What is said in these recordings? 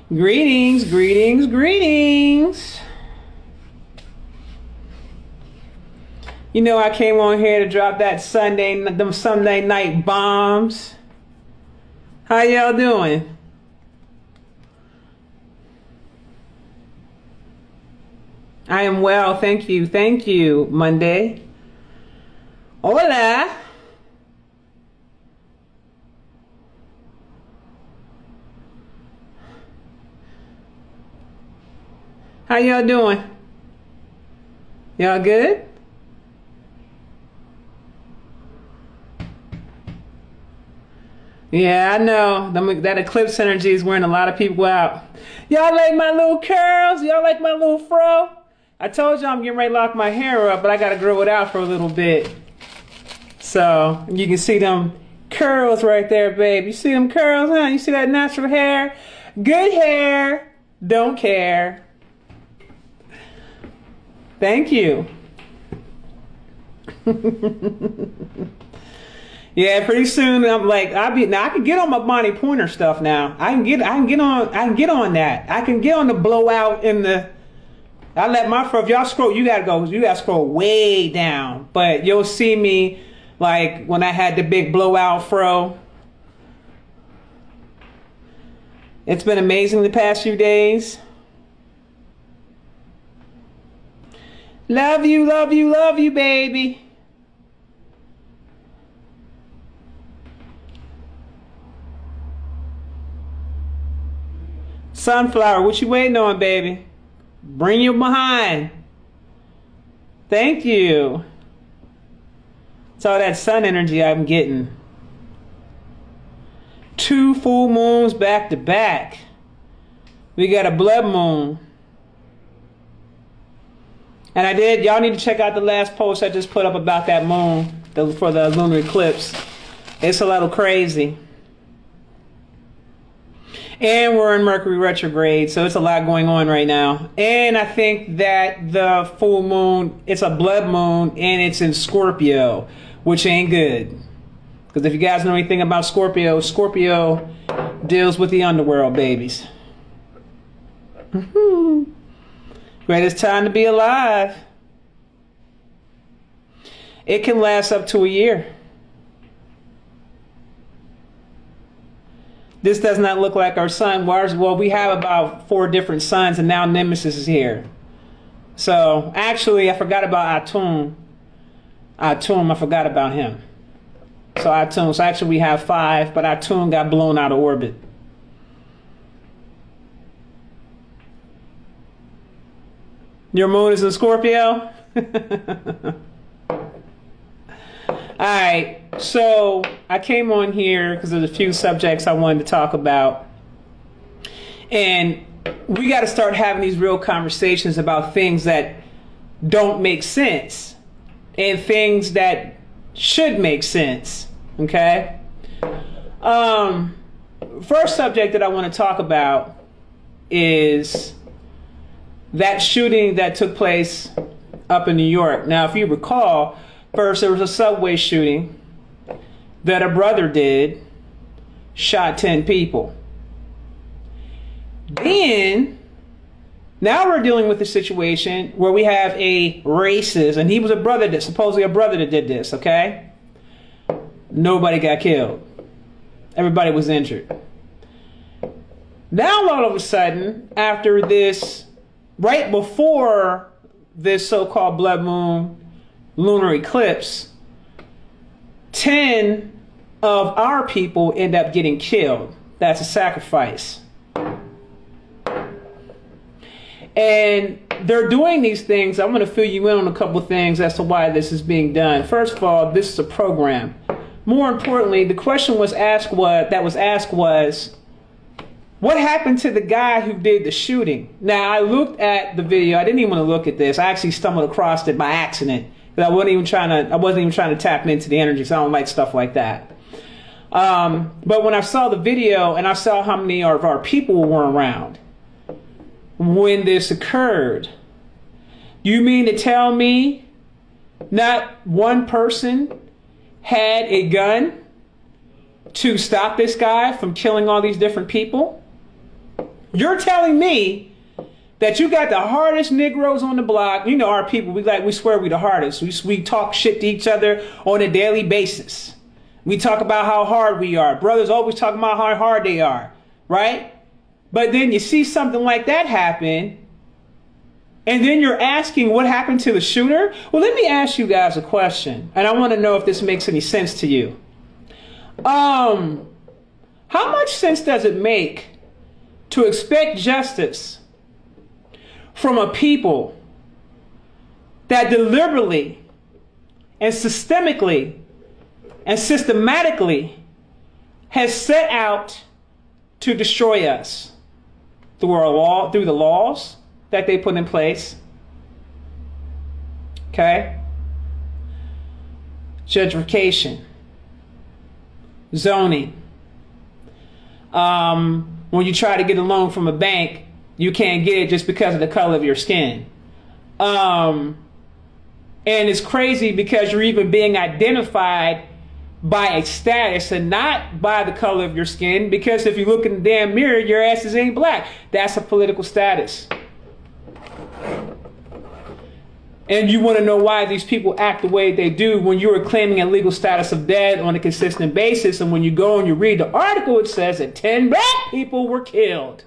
Greetings, greetings, greetings. You know I came on here to drop them Sunday night bombs. How y'all doing? I am well, thank you, Monday. Hola. How y'all doing? Y'all good? Yeah, I know. That eclipse energy is wearing a lot of people out. Y'all like my little curls? Y'all like my little fro? I told you I'm getting ready to lock my hair up, but I got to grow it out for a little bit. So you can see them curls right there, babe. You see them curls, huh? You see that natural hair? Good hair. Don't care. Thank you. Yeah, pretty soon I'm like I can get on my Bonnie Pointer stuff now. I can get on that. I can get on the blowout in the. I let my fro. If y'all scroll, you gotta scroll way down. But you'll see me like when I had the big blowout fro. It's been amazing the past few days. Love you, love you, love you, baby. Sunflower, what you waiting on, baby? Bring you behind. Thank you. It's all that sun energy I'm getting. 2 full moons back to back. We got a blood moon. And y'all need to check out the last post I just put up about that moon for the lunar eclipse. It's a little crazy. And we're in Mercury retrograde, so it's a lot going on right now. And I think that the full moon, it's a blood moon, and it's in Scorpio, which ain't good. Because if you guys know anything about Scorpio, Scorpio deals with the underworld, babies. Greatest time to be alive. It can last up to a year. This does not look like our sun. Well, we have about 4 different suns, and now Nemesis is here. So, actually, I forgot about Atum. I forgot about him. So, Atum. So, actually, we have 5, but Atum got blown out of orbit. Your moon is in Scorpio? Alright, so I came on here because there's a few subjects I wanted to talk about. And we got to start having these real conversations about things that don't make sense and things that should make sense. Okay? First subject that I want to talk about is that shooting that took place up in New York. Now, if you recall, first there was a subway shooting that a brother did, shot 10 people. Then, now we're dealing with a situation where we have a racist, and he was supposedly a brother that did this, okay? Nobody got killed. Everybody was injured. Now all of a sudden, after this, right before this so-called blood moon lunar eclipse, 10 of our people end up getting killed. That's a sacrifice. And they're doing these things. I'm going to fill you in on a couple of things as to why this is being done. First of all, this is a program. More importantly, the question was asked was, what happened to the guy who did the shooting? Now, I looked at the video. I didn't even want to look at this. I actually stumbled across it by accident. But I wasn't even trying to tap into the energy, so I don't like stuff like that. But when I saw the video and I saw how many of our people were around when this occurred, you mean to tell me not one person had a gun to stop this guy from killing all these different people? You're telling me that you got the hardest Negroes on the block. You know our people, we swear we the hardest. We talk shit to each other on a daily basis. We talk about how hard we are. Brothers always talking about how hard they are, right? But then you see something like that happen, and then you're asking what happened to the shooter? Well, let me ask you guys a question, and I want to know if this makes any sense to you. How much sense does it make to expect justice from a people that deliberately and systemically and systematically has set out to destroy us through the laws that they put in place? Okay? Gentrification, zoning. When you try to get a loan from a bank, you can't get it just because of the color of your skin. And it's crazy because you're even being identified by a status and not by the color of your skin, because if you look in the damn mirror, your asses ain't black. That's a political status. And you want to know why these people act the way they do when you are claiming a legal status of dead on a consistent basis. And when you go and you read the article, it says that 10 black people were killed.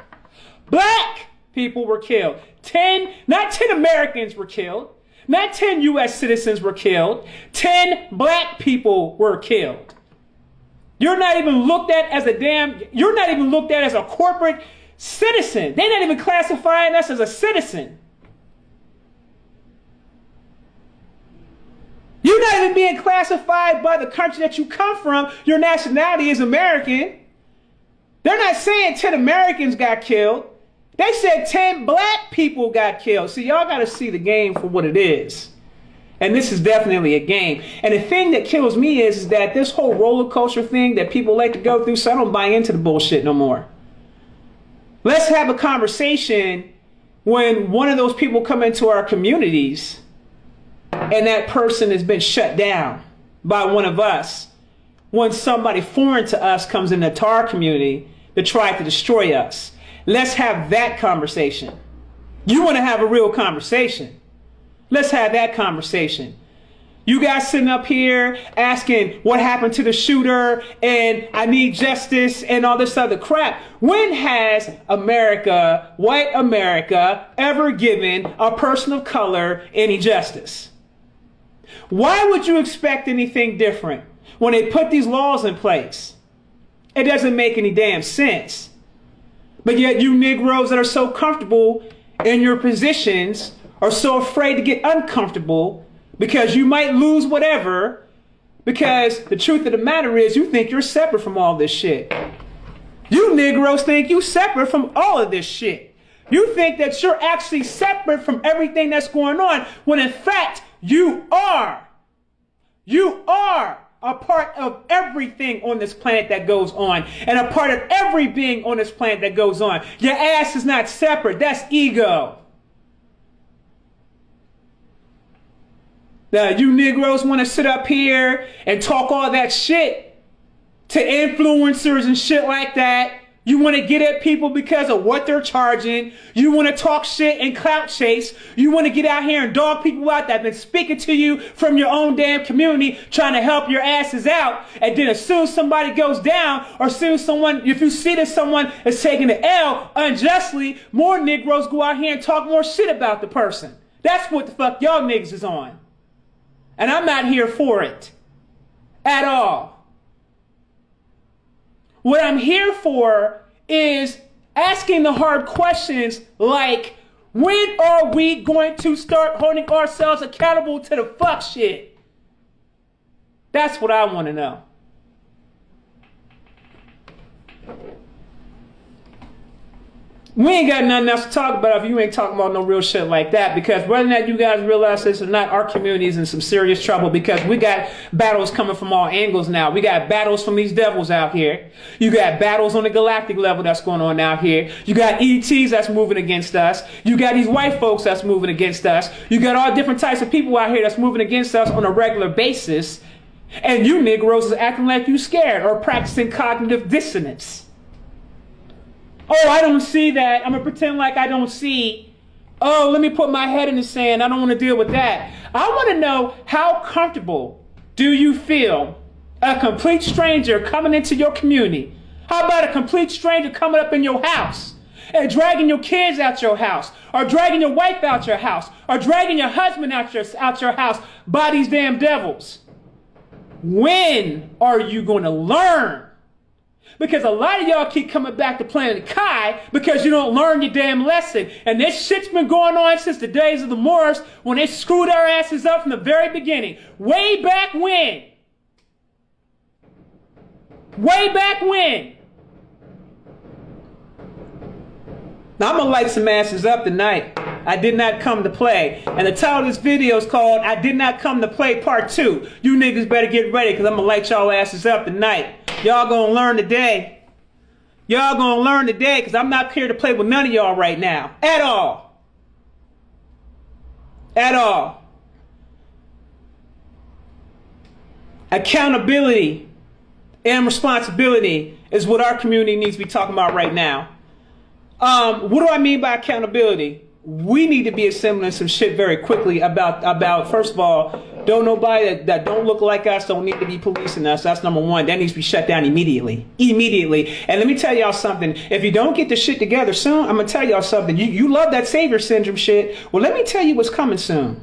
Black people were killed. Not 10 Americans were killed. Not 10 U.S. citizens were killed. 10 black people were killed. You're not even looked at as a corporate citizen. They're not even classifying us as a citizen. You're not even being classified by the country that you come from. Your nationality is American. They're not saying 10 Americans got killed. They said 10 black people got killed. See, y'all got to see the game for what it is. And this is definitely a game. And the thing that kills me is that this whole roller coaster thing that people like to go through, so I don't buy into the bullshit no more. Let's have a conversation when one of those people come into our communities and that person has been shut down by one of us. When somebody foreign to us comes into our community to try to destroy us. Let's have that conversation. You want to have a real conversation? Let's have that conversation. You guys sitting up here asking what happened to the shooter and I need justice and all this other crap. When has America, white America, ever given a person of color any justice? Why would you expect anything different when they put these laws in place? It doesn't make any damn sense. But yet you Negroes that are so comfortable in your positions are so afraid to get uncomfortable because you might lose whatever, because the truth of the matter is you think you're separate from all this shit. You Negroes think you separate from all of this shit. You think that you're actually separate from everything that's going on, when in fact you are. You are a part of everything on this planet that goes on, and a part of every being on this planet that goes on. Your ass is not separate. That's ego. Now, you Negroes want to sit up here and talk all that shit to influencers and shit like that. You want to get at people because of what they're charging. You want to talk shit and clout chase. You want to get out here and dog people out that have been speaking to you from your own damn community, trying to help your asses out. And then as soon as somebody goes down, or as soon as if you see that someone is taking the L unjustly, more Negroes go out here and talk more shit about the person. That's what the fuck y'all niggas is on. And I'm not here for it at all. What I'm here for is asking the hard questions like, when are we going to start holding ourselves accountable to the fuck shit? That's what I want to know. We ain't got nothing else to talk about if you ain't talking about no real shit like that, because whether or not you guys realize this or not, our community is in some serious trouble because we got battles coming from all angles now. We got battles from these devils out here. You got battles on the galactic level that's going on out here. You got ETs that's moving against us. You got these white folks that's moving against us. You got all different types of people out here that's moving against us on a regular basis. And you Negroes is acting like you scared or practicing cognitive dissonance. Oh, I don't see that. I'm going to pretend like I don't see. Oh, let me put my head in the sand. I don't want to deal with that. I want to know, how comfortable do you feel a complete stranger coming into your community? How about a complete stranger coming up in your house and dragging your kids out your house, or dragging your wife out your house, or dragging your husband out your house by these damn devils? When are you going to learn? Because a lot of y'all keep coming back to Planet Kai because you don't learn your damn lesson. And this shit's been going on since the days of the Moors, when they screwed our asses up from the very beginning. Way back when. Way back when. Now I'm going to light some asses up tonight. I did not come to play. And the title of this video is called I Did Not Come to Play Part 2. You niggas better get ready, because I'm going to light y'all asses up tonight. Y'all gonna learn today. Y'all gonna learn today, because I'm not here to play with none of y'all right now. At all. At all. Accountability and responsibility is what our community needs to be talking about right now. What do I mean by accountability? We need to be assembling some shit very quickly about first of all, don't nobody that don't look like us don't need to be policing us. That's number one. That needs to be shut down immediately. Immediately. And let me tell y'all something. If you don't get this shit together soon, I'm going to tell y'all something. You love that savior syndrome shit. Well, let me tell you what's coming soon.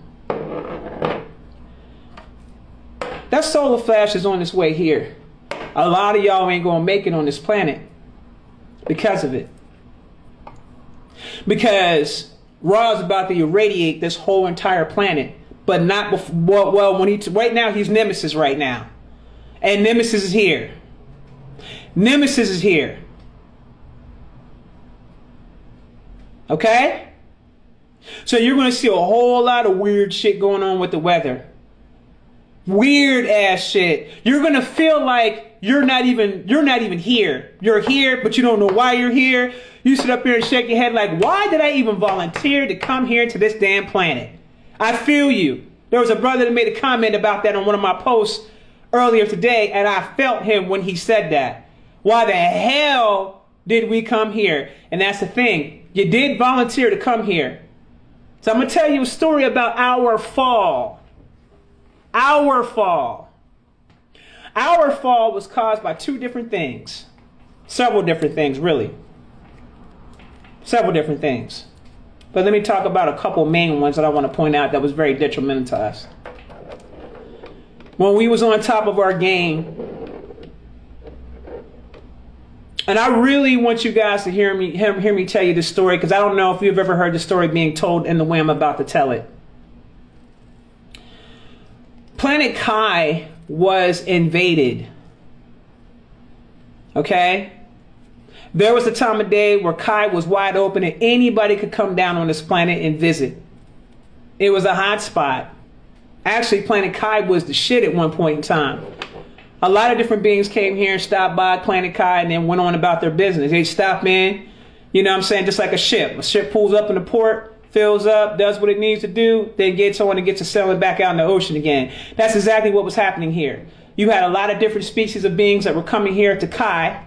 That solar flash is on its way here. A lot of y'all ain't going to make it on this planet because of it. Because Ra is about to irradiate this whole entire planet, but not before. Well, when right now he's Nemesis right now, and Nemesis is here. Nemesis is here. Okay, so you're going to see a whole lot of weird shit going on with the weather. Weird ass shit. You're going to feel like you're not even here. You're here, but you don't know why you're here. You sit up here and shake your head like, why did I even volunteer to come here to this damn planet? I feel you. There was a brother that made a comment about that on one of my posts earlier today, and I felt him when he said that. Why the hell did we come here? And that's the thing. You did volunteer to come here. So I'm going to tell you a story about our fall. Our fall. Our fall was caused by two different things. Several different things, really. Several different things. But let me talk about a couple main ones that I want to point out that was very detrimental to us. When we was on top of our game, and I really want you guys to hear me tell you this story, because I don't know if you've ever heard the story being told in the way I'm about to tell it. Planet Kai was invaded. Okay? There was a time of day where Kai was wide open and anybody could come down on this planet and visit. It was a hot spot. Actually, Planet Kai was the shit at one point in time. A lot of different beings came here and stopped by Planet Kai and then went on about their business. They stop in, you know what I'm saying, just like a ship. A ship pulls up in the port, fills up, does what it needs to do, then gets on and gets to sailing back out in the ocean again. That's exactly what was happening here. You had a lot of different species of beings that were coming here to Kai.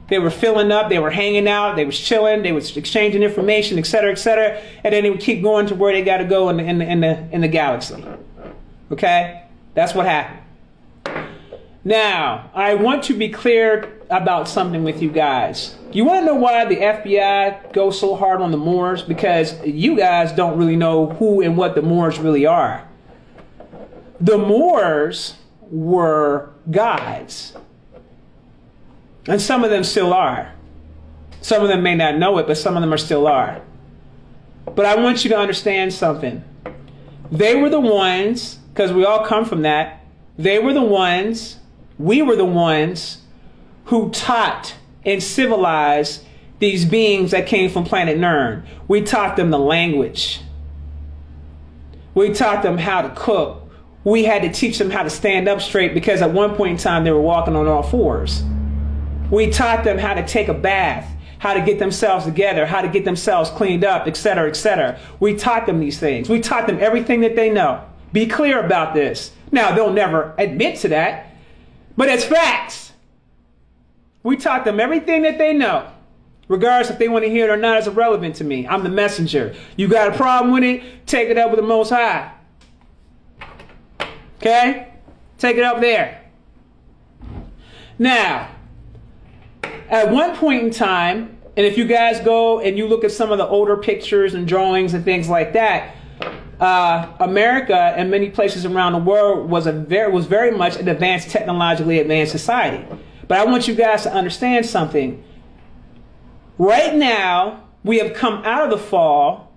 They were filling up, they were hanging out, they was chilling, they was exchanging information, etc., etc., and then they would keep going to where they got to go in the galaxy. Okay, that's what happened. Now, I want to be clear about something with you guys. You want to know why the FBI goes so hard on the Moors? Because you guys don't really know who and what the Moors really are. The Moors were gods. And some of them still are. Some of them may not know it, but some of them still are. But I want you to understand something. They were the ones, because we all come from that, they were the ones, we were the ones who taught and civilized these beings that came from planet Nern. We taught them the language. We taught them how to cook. We had to teach them how to stand up straight, because at one point in time they were walking on all fours. We taught them how to take a bath, how to get themselves together, how to get themselves cleaned up, etc., etc. We taught them these things. We taught them everything that they know. Be clear about this. Now, they'll never admit to that, but it's facts. We taught them everything that they know. Regardless if they want to hear it or not, it's irrelevant to me. I'm the messenger. You got a problem with it? Take it up with the Most High. Okay? Take it up there. Now, at one point in time, and if you guys go and you look at some of the older pictures and drawings and things like that, America and many places around the world was very much an advanced, technologically advanced society. But I want you guys to understand something. Right now, we have come out of the fall,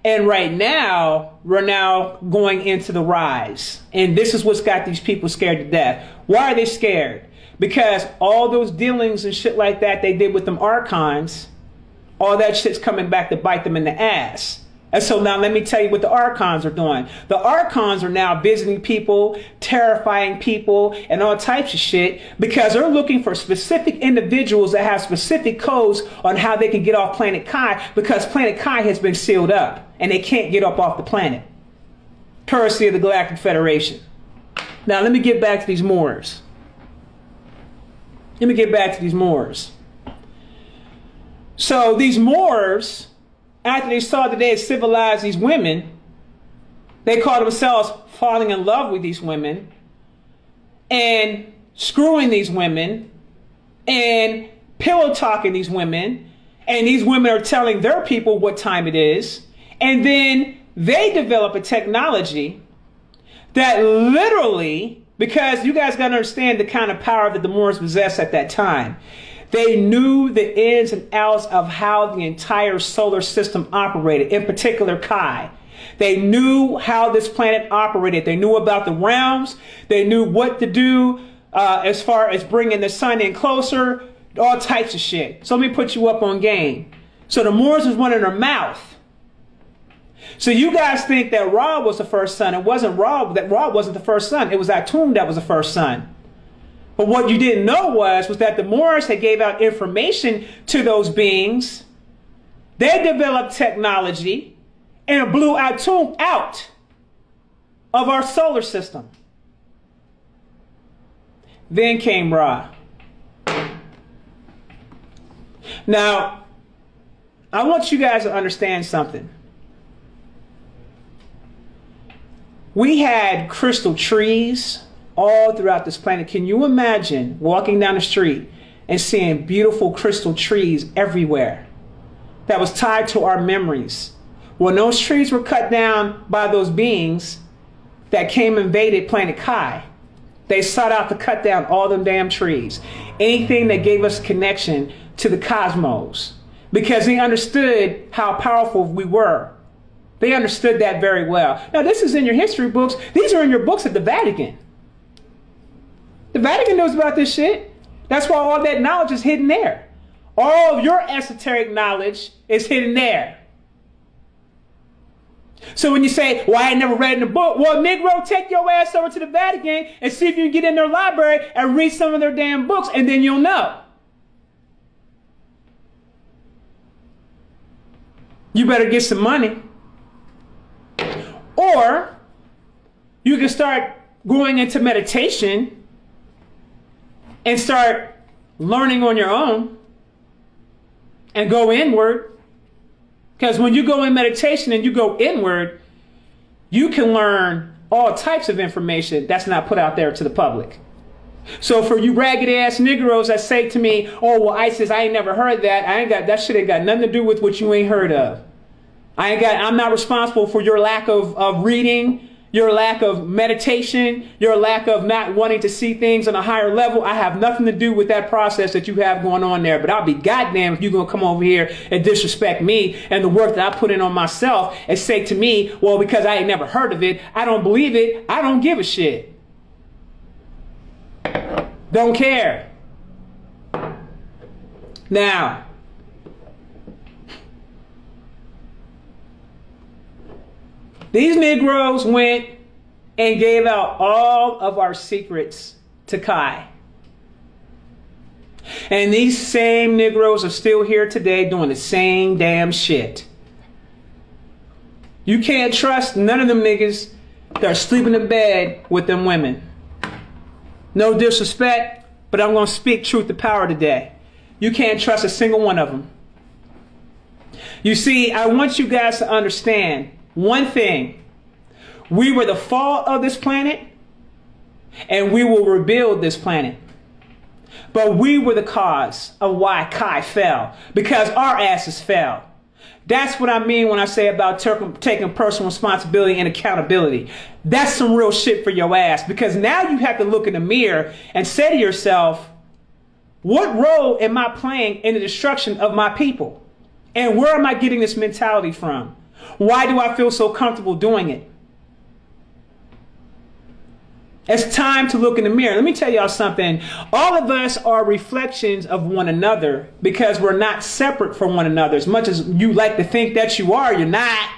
and right now, we're now going into the rise. And this is what's got these people scared to death. Why are they scared? Because all those dealings and shit like that they did with them archons, all that shit's coming back to bite them in the ass. And so now let me tell you what the archons are doing. The archons are now visiting people, terrifying people, and all types of shit because they're looking for specific individuals that have specific codes on how they can get off planet Kai, because planet Kai has been sealed up and they can't get up off the planet. Courtesy of the Galactic Federation. Now let me get back to these Moors. So these Moors, after they saw that they had civilized these women, they called themselves falling in love with these women and screwing these women and pillow talking these women. And these women are telling their people what time it is. And then they develop a technology that literally, because you guys got to understand the kind of power that the Moors possessed at that time. They knew the ins and outs of how the entire solar system operated, in particular Kai. They knew how this planet operated. They knew about the realms. They knew what to do as far as bringing the sun in closer, all types of shit. So let me put you up on game. So the Moors was running their mouth. So you guys think that Ra was the first son. It wasn't Ra. That Ra wasn't the first son. It was Atum that was the first son. But what you didn't know was that the Moors had gave out information to those beings. They developed technology and blew Atum out of our solar system. Then came Ra. Now, I want you guys to understand something. We had crystal trees all throughout this planet. Can you imagine walking down the street and seeing beautiful crystal trees everywhere that was tied to our memories? When those trees were cut down by those beings that came and invaded planet Kai, they sought out to cut down all them damn trees. Anything that gave us connection to the cosmos, because they understood how powerful we were. They understood that very well. Now, this is in your history books. These are in your books at the Vatican. The Vatican knows about this shit. That's why all that knowledge is hidden there. All of your esoteric knowledge is hidden there. So when you say, well, I ain't never read in the book, well, Negro, take your ass over to the Vatican and see if you can get in their library and read some of their damn books, and then you'll know. You better get some money. Or you can start going into meditation and start learning on your own and go inward. Because when you go in meditation and you go inward, you can learn all types of information that's not put out there to the public. So for you ragged ass Negroes that say to me, oh, well, ISIS, I ain't never heard that. That shit ain't got nothing to do with what you ain't heard of. I'm not responsible for your lack of reading, your lack of meditation, your lack of not wanting to see things on a higher level. I have nothing to do with that process that you have going on there. But I'll be goddamn if you're going to come over here and disrespect me and the work that I put in on myself and say to me, well, because I ain't never heard of it, I don't believe it, I don't give a shit. Don't care. Now, these Negroes went and gave out all of our secrets to Kai. And these same Negroes are still here today doing the same damn shit. You can't trust none of them niggas that are sleeping in bed with them women. No disrespect, but I'm going to speak truth to power today. You can't trust a single one of them. You see, I want you guys to understand one thing. We were the fault of this planet, and we will rebuild this planet. But we were the cause of why Kai fell, because our asses fell. That's what I mean when I say about taking personal responsibility and accountability. That's some real shit for your ass, because now you have to look in the mirror and say to yourself, what role am I playing in the destruction of my people? And where am I getting this mentality from? Why do I feel so comfortable doing it? It's time to look in the mirror. Let me tell y'all something. All of us are reflections of one another because we're not separate from one another. As much as you like to think that you are, you're not.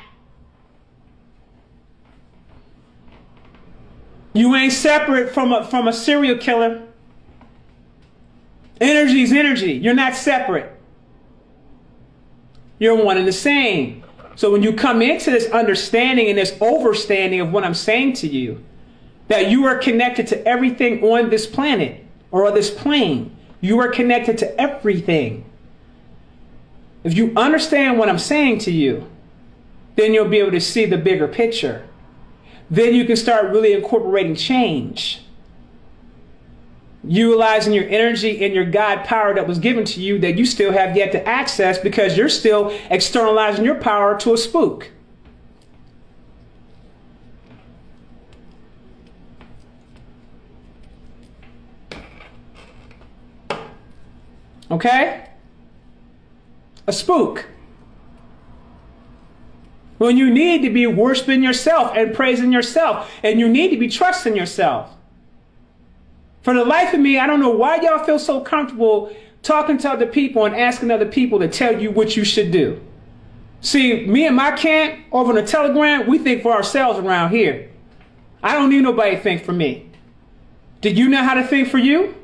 You ain't separate from a serial killer. Energy is energy. You're not separate. You're one and the same. So when you come into this understanding and this overstanding of what I'm saying to you, that you are connected to everything on this planet or on this plane. You are connected to everything. If you understand what I'm saying to you, then you'll be able to see the bigger picture. Then you can start really incorporating change. Utilizing your energy and your God power that was given to you that you still have yet to access because you're still externalizing your power to a spook. Okay? A spook. When you need to be worshiping yourself and praising yourself, and you need to be trusting yourself. For the life of me, I don't know why y'all feel so comfortable talking to other people and asking other people to tell you what you should do. See, me and my camp over on the Telegram, we think for ourselves around here. I don't need nobody to think for me. Do you know how to think for you?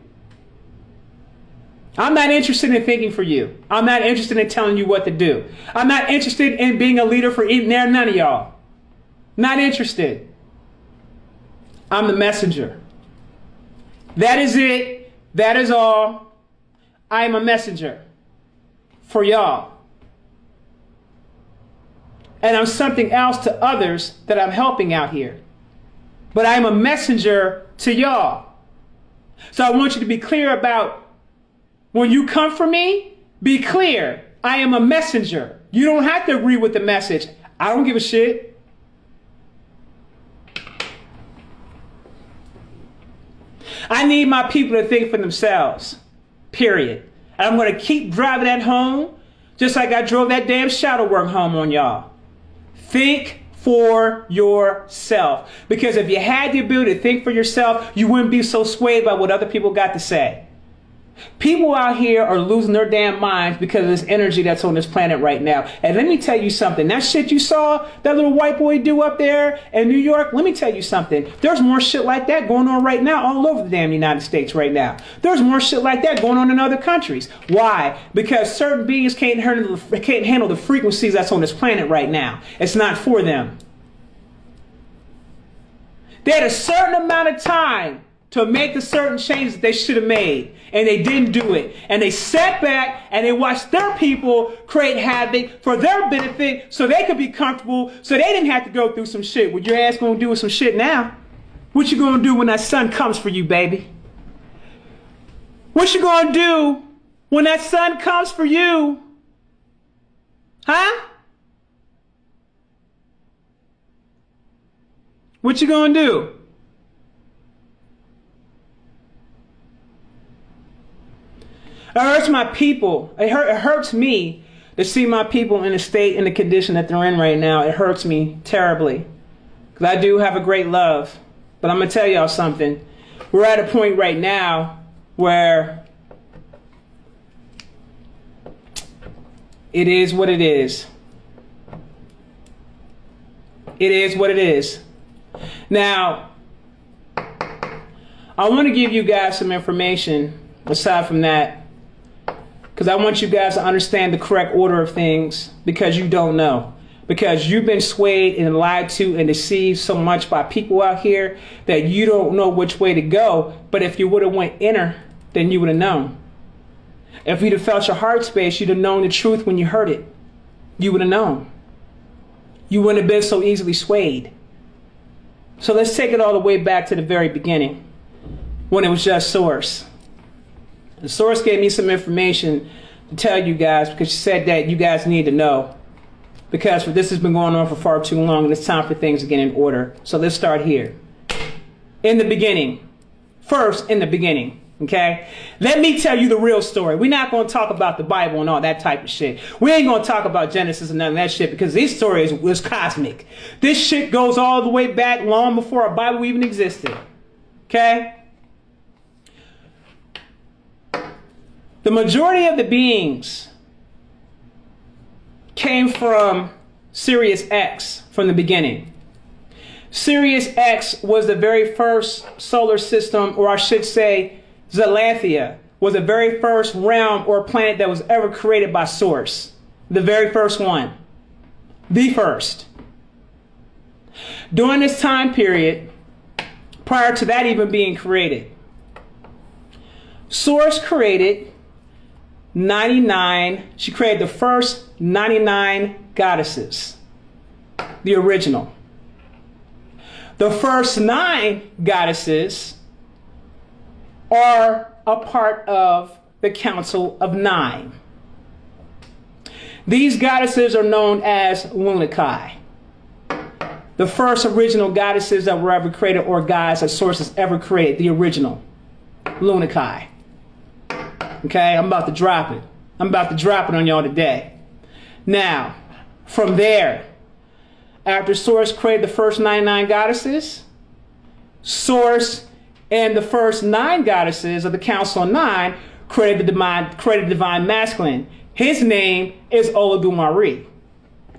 I'm not interested in thinking for you. I'm not interested in telling you what to do. I'm not interested in being a leader for none of y'all. Not interested. I'm the messenger. That is it. That is all. I am a messenger for y'all. And I'm something else to others that I'm helping out here. But I'm a messenger to y'all. So I want you to be clear about when you come for me, be clear. I am a messenger. You don't have to agree with the message. I don't give a shit. I need my people to think for themselves. Period. And I'm going to keep driving that home just like I drove that damn shadow work home on y'all. Think for yourself. Because if you had the ability to think for yourself, you wouldn't be so swayed by what other people got to say. People out here are losing their damn minds because of this energy that's on this planet right now. And let me tell you something. That shit you saw that little white boy do up there in New York, let me tell you something. There's more shit like that going on right now all over the damn United States right now. There's more shit like that going on in other countries. Why? Because certain beings can't handle the frequencies that's on this planet right now. It's not for them. They had a certain amount of time to make the certain changes that they should have made. And they didn't do it. And they sat back and they watched their people create havoc for their benefit so they could be comfortable, so they didn't have to go through some shit. What your ass gonna do with some shit now? What you gonna do when that sun comes for you, baby? What you gonna do when that sun comes for you? Huh? What you gonna do? It hurts my people. It hurts me to see my people in the state and the condition that they're in right now. It hurts me terribly. Because I do have a great love. But I'm going to tell y'all something. We're at a point right now where it is what it is. It is what it is. Now, I want to give you guys some information aside from that. Because I want you guys to understand the correct order of things, because you don't know. Because you've been swayed and lied to and deceived so much by people out here that you don't know which way to go. But if you would have went inner, then you would have known. If you'd have felt your heart space, you'd have known the truth when you heard it. You would have known. You wouldn't have been so easily swayed. So let's take it all the way back to the very beginning, when it was just Source. The Source gave me some information to tell you guys, because she said that you guys need to know, because this has been going on for far too long and it's time for things to get in order. So let's start here. In the beginning. First, in the beginning. Okay? Let me tell you the real story. We're not going to talk about the Bible and all that type of shit. We ain't going to talk about Genesis and none of that shit, because this story is cosmic. This shit goes all the way back long before our Bible even existed. Okay? The majority of the beings came from Sirius X from the beginning. Sirius X was the very first solar system, or I should say Zalathia, was the very first realm or planet that was ever created by Source. The very first one. The first. During this time period, prior to that even being created, Source created 99, she created the first 99 goddesses. The original. The first 9 goddesses are a part of the Council of 9. These goddesses are known as Lunakai. The first original goddesses that were ever created, or gods that Source has ever created, the original Lunakai. Okay, I'm about to drop it. I'm about to drop it on y'all today. Now, from there, after Source created the first 99 goddesses, Source and the first 9 goddesses of the Council of 9 created the divine masculine. His name is Olodumare.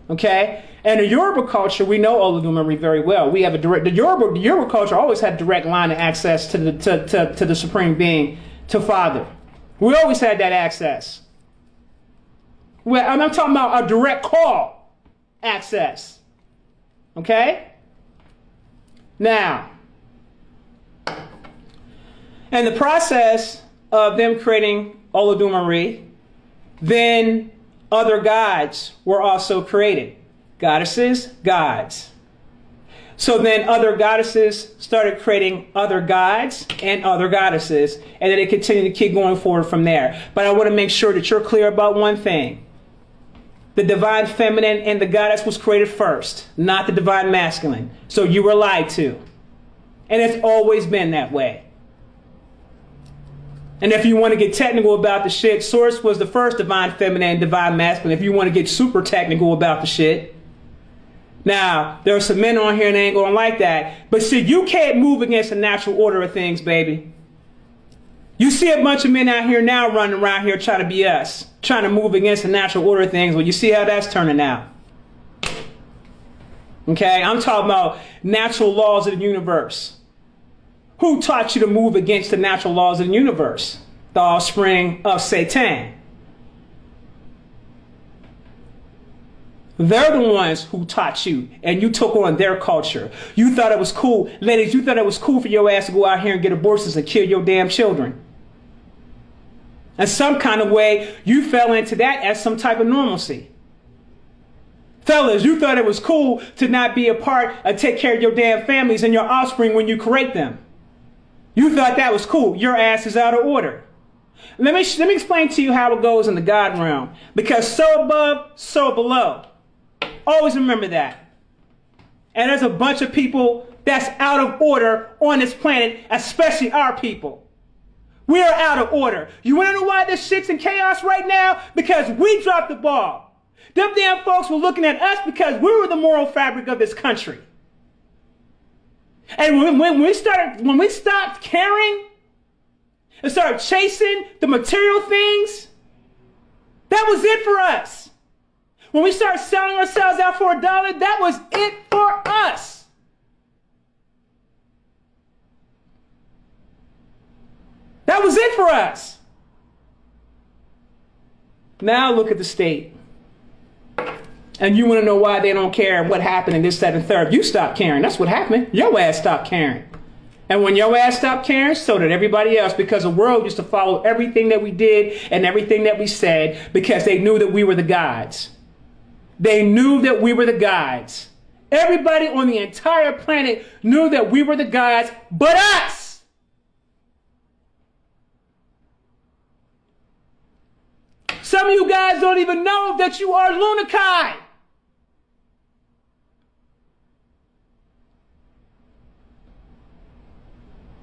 Okay? And in Yoruba culture, we know Olodumare very well. We have the Yoruba culture always had direct line of access to the Supreme Being, to Father. We always had that access. Well, I'm talking about a direct call access. Okay? Now, in the process of them creating Olodumare, then other gods were also created. Goddesses, gods. So then other goddesses started creating other gods and other goddesses, and then it continued to keep going forward from there. But I want to make sure that you're clear about one thing. The divine feminine and the goddess was created first, not the divine masculine. So you were lied to. And it's always been that way. And if you want to get technical about the shit, Source was the first divine feminine and divine masculine. If you want to get super technical about the shit. Now, there are some men on here and they ain't going to like that. But see, you can't move against the natural order of things, baby. You see a bunch of men out here now running around here trying to be us. Trying to move against the natural order of things. Well, you see how that's turning out. Okay, I'm talking about natural laws of the universe. Who taught you to move against the natural laws of the universe? The offspring of Satan. They're the ones who taught you, and you took on their culture. You thought it was cool. Ladies, you thought it was cool for your ass to go out here and get abortions and kill your damn children. In some kind of way, you fell into that as some type of normalcy. Fellas, you thought it was cool to not be a part of take care of your damn families and your offspring when you create them. You thought that was cool. Your ass is out of order. Let me explain to you how it goes in the God realm. Because so above, so below. Always remember that. And there's a bunch of people that's out of order on this planet, especially our people. We are out of order. You want to know why this shit's in chaos right now? Because we dropped the ball. Them damn folks were looking at us because we were the moral fabric of this country. And when we stopped caring and started chasing the material things, that was it for us. When we started selling ourselves out for $1, that was it for us. That was it for us. Now look at the state. And you want to know why they don't care and what happened in this, that, and third. You stopped caring. That's what happened. Your ass stopped caring. And when your ass stopped caring, so did everybody else, because the world used to follow everything that we did and everything that we said because they knew that we were the gods. They knew that we were the gods. Everybody on the entire planet knew that we were the gods, but us. Some of you guys don't even know that you are Lunakai.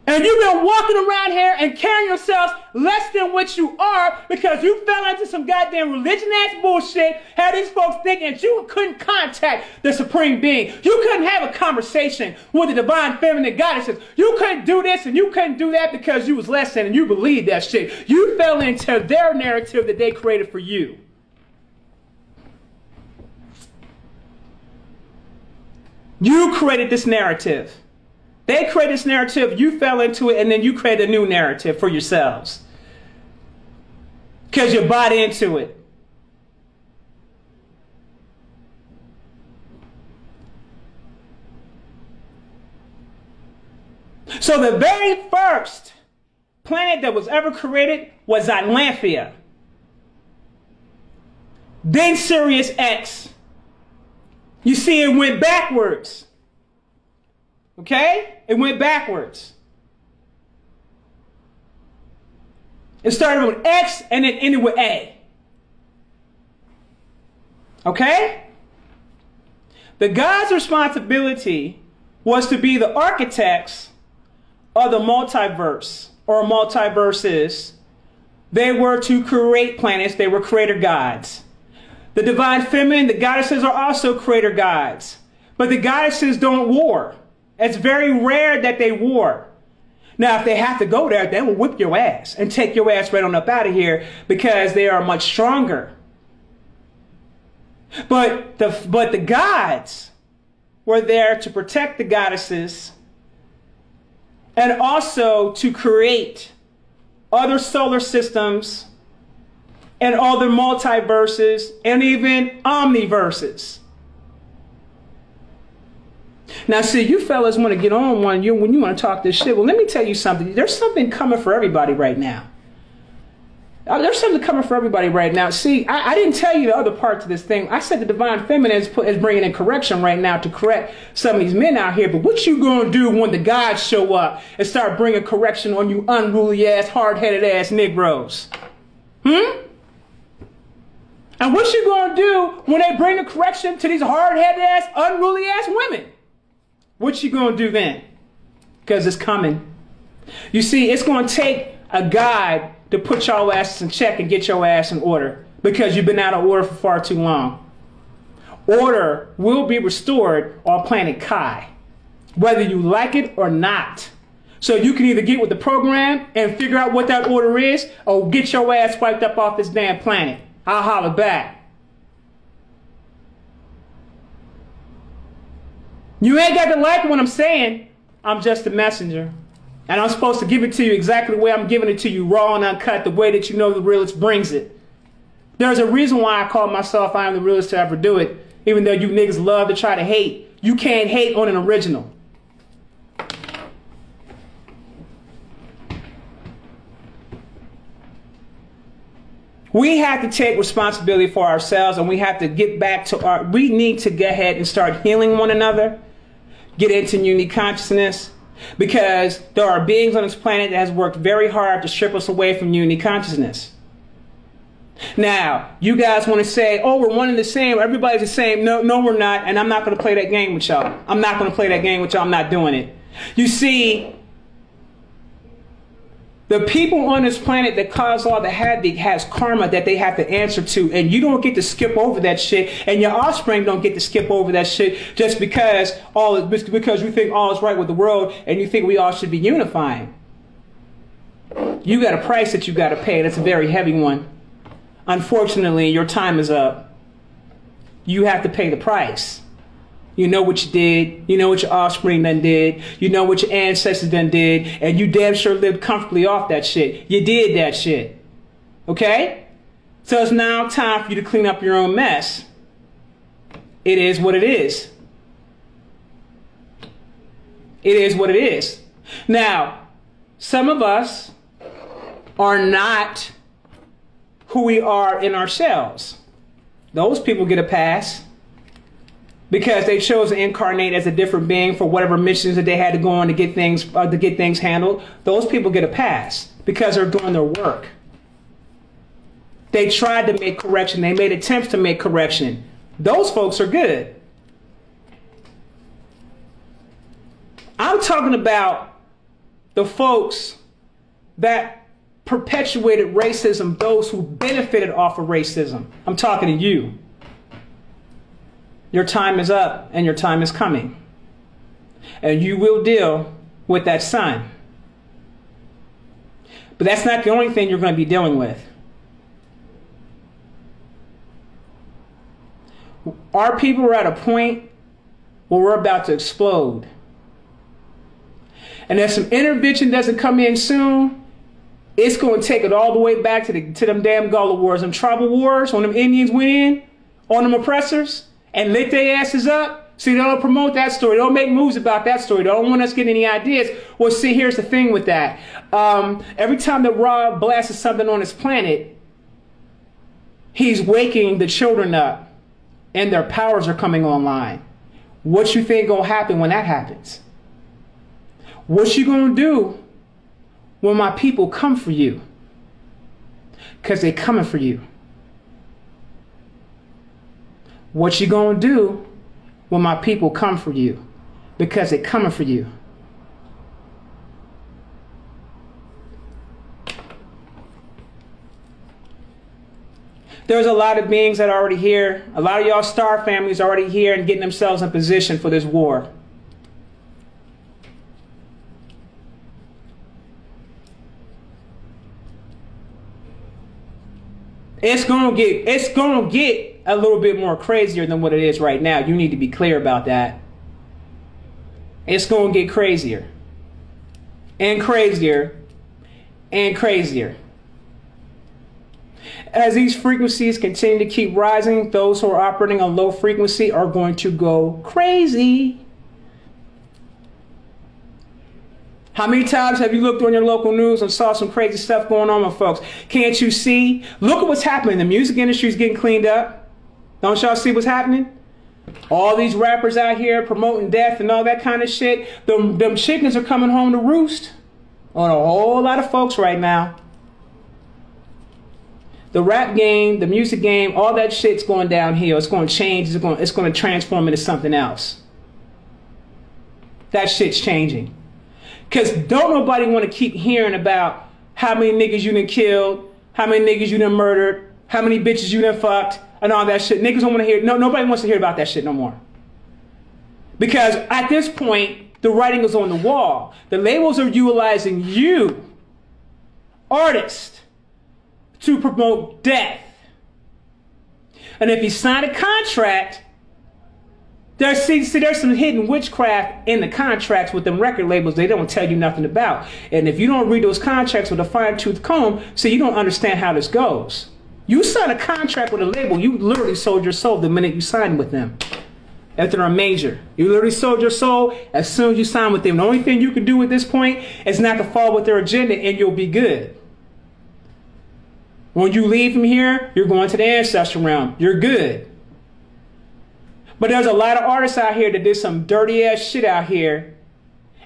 And you've been walking around here and carrying yourselves less than what you are because you fell into some goddamn religion-ass bullshit, had these folks thinking that you couldn't contact the Supreme Being. You couldn't have a conversation with the divine feminine goddesses. You couldn't do this and you couldn't do that because you was less than and you believed that shit. You fell into their narrative that they created for you. You created this narrative. They created this narrative, you fell into it, and then you created a new narrative for yourselves. Because you bought into it. So the very first planet that was ever created was Atlanthia. Then Sirius X. You see, it went backwards. Okay? It went backwards. It started with X and it ended with A. Okay? The God's responsibility was to be the architects of the multiverse or multiverses. They were to create planets. They were creator gods. The divine feminine, the goddesses are also creator gods. But the goddesses don't war. It's very rare that they war. Now, if they have to go there, they will whip your ass and take your ass right on up out of here because they are much stronger. But the gods were there to protect the goddesses and also to create other solar systems and other multiverses and even omniverses. Now, see, you fellas want to get on when you want to talk this shit. Well, let me tell you something. There's something coming for everybody right now. There's something coming for everybody right now. See, I didn't tell you the other parts of this thing. I said the divine feminine is bringing in correction right now to correct some of these men out here. But what you going to do when the gods show up and start bringing correction on you unruly ass, hard-headed ass Negroes? And what you going to do when they bring the correction to these hard-headed ass, unruly ass women? What you going to do then? Because it's coming. You see, it's going to take a guide to put your asses in check and get your ass in order because you've been out of order for far too long. Order will be restored on planet Kai, whether you like it or not. So you can either get with the program and figure out what that order is or get your ass wiped up off this damn planet. I'll holler back. You ain't got to like what I'm saying. I'm just a messenger. And I'm supposed to give it to you exactly the way I'm giving it to you, raw and uncut, the way that you know the realist brings it. There's a reason why I call myself I am the realist to ever do it, even though you niggas love to try to hate. You can't hate on an original. We have to take responsibility for ourselves and we have to get back to we need to go ahead and start healing one another. Get into unique consciousness because there are beings on this planet that has worked very hard to strip us away from unique consciousness. Now, you guys want to say, oh, we're one and the same. Everybody's the same. No, we're not. And I'm not going to play that game with y'all. I'm not going to play that game with y'all. I'm not doing it. You see, the people on this planet that cause all the havoc has karma that they have to answer to, and you don't get to skip over that shit, and your offspring don't get to skip over that shit just because you think all is right with the world and you think we all should be unifying. You got a price that you got to pay, and it's a very heavy one. Unfortunately, your time is up. You have to pay the price. You know what you did. You know what your offspring done did. You know what your ancestors done did. And you damn sure lived comfortably off that shit. You did that shit. Okay? So it's now time for you to clean up your own mess. It is what it is. It is what it is. Now, some of us are not who we are in ourselves. Those people get a pass because they chose to incarnate as a different being for whatever missions that they had to go on to get things handled. Those people get a pass because they're doing their work. They tried to make correction. They made attempts to make correction. Those folks are good. I'm talking about the folks that perpetuated racism, those who benefited off of racism. I'm talking to you. Your time is up and your time is coming. And you will deal with that son. But that's not the only thing you're going to be dealing with. Our people are at a point where we're about to explode. And if some intervention doesn't come in soon, it's going to take it all the way back to them damn Gullah wars, them tribal wars, when them Indians went in on them oppressors and lit their asses up. See, they don't promote that story. They don't make moves about that story. They don't want us getting any ideas. Well, see, here's the thing with that. Every time that Ra blasts something on his planet, he's waking the children up and their powers are coming online. What you think gonna happen when that happens? What you gonna do when my people come for you? Because they coming for you. What you gonna do when my people come for you? Because they coming for you. There's a lot of beings that are already here. A lot of y'all star families are already here and getting themselves in position for this war. It's gonna get a little bit more crazier than what it is right now. You need to be clear about that. It's gonna get crazier and crazier and crazier. As these frequencies continue to keep rising, those who are operating on low frequency are going to go crazy. How many times have you looked on your local news and saw some crazy stuff going on with folks? Can't you see? Look at what's happening. The music industry is getting cleaned up. Don't y'all see what's happening? All these rappers out here promoting death and all that kind of shit. Them chickens are coming home to roost on a whole lot of folks right now. The rap game, the music game, all that shit's going downhill. It's going to change. It's going to transform into something else. That shit's changing. Because don't nobody want to keep hearing about how many niggas you done killed, how many niggas you done murdered, how many bitches you done fucked, and all that shit. Niggas don't want to hear, nobody wants to hear about that shit no more. Because at this point, the writing is on the wall. The labels are utilizing you, artists, to promote death. And if you sign a contract, there's some hidden witchcraft in the contracts with them record labels they don't tell you nothing about. And if you don't read those contracts with a fine-tooth comb, so you don't understand how this goes. You sign a contract with a label, you literally sold your soul the minute you signed with them. If they're a major, you literally sold your soul as soon as you sign with them. The only thing you can do at this point is not to fall with their agenda and you'll be good. When you leave from here, you're going to the ancestral realm. You're good. But there's a lot of artists out here that did some dirty ass shit out here.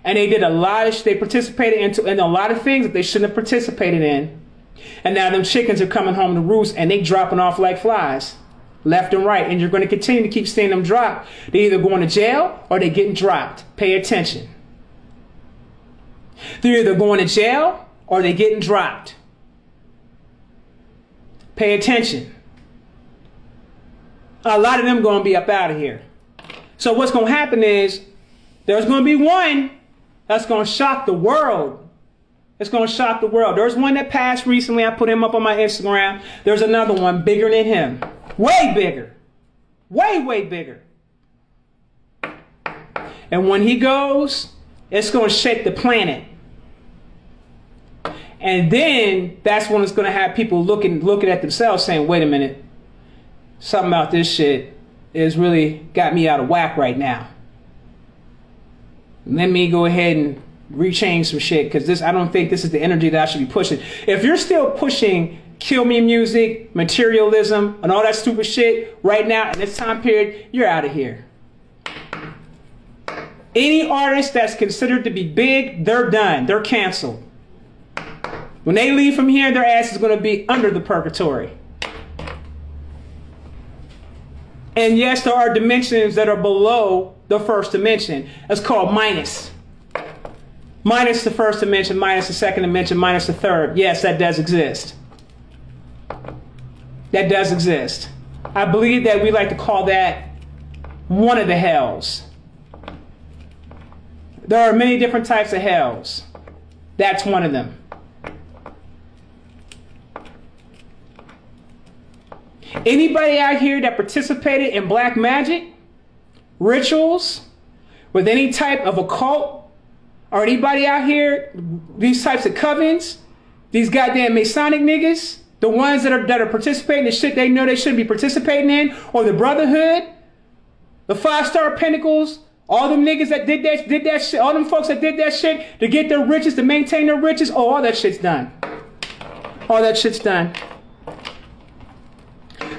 And they did a lot of they participated in a lot of things that they shouldn't have participated in. And now them chickens are coming home to roost and they dropping off like flies. Left and right. And you're going to continue to keep seeing them drop. They're either going to jail or they're getting dropped. Pay attention. They're either going to jail or they're getting dropped. Pay attention. A lot of them going to be up out of here. So what's going to happen is there's going to be one that's going to shock the world. It's going to shock the world. There's one that passed recently. I put him up on my Instagram. There's another one bigger than him. Way bigger. Way, way bigger. And when he goes, it's going to shake the planet. And then that's when it's going to have people looking at themselves saying, wait a minute. Something about this shit is really got me out of whack right now. Let me go ahead and rechange some shit because I don't think this is the energy that I should be pushing. If you're still pushing kill me music, materialism, and all that stupid shit right now in this time period, you're out of here. Any artist that's considered to be big, they're done. They're canceled. When they leave from here, their ass is going to be under the purgatory. And yes, there are dimensions that are below the first dimension. It's called minus. Minus the first dimension, minus the second dimension, minus the third. Yes, that does exist. That does exist. I believe that we like to call that one of the hells. There are many different types of hells. That's one of them. Anybody out here that participated in black magic, rituals, with any type of occult, or anybody out here, these types of covens, these goddamn Masonic niggas, the ones that are participating in shit they know they shouldn't be participating in, or the Brotherhood, the 5-star Pentacles, all them niggas that did that shit, all them folks that did that shit to get their riches, to maintain their riches, oh, all that shit's done. All that shit's done.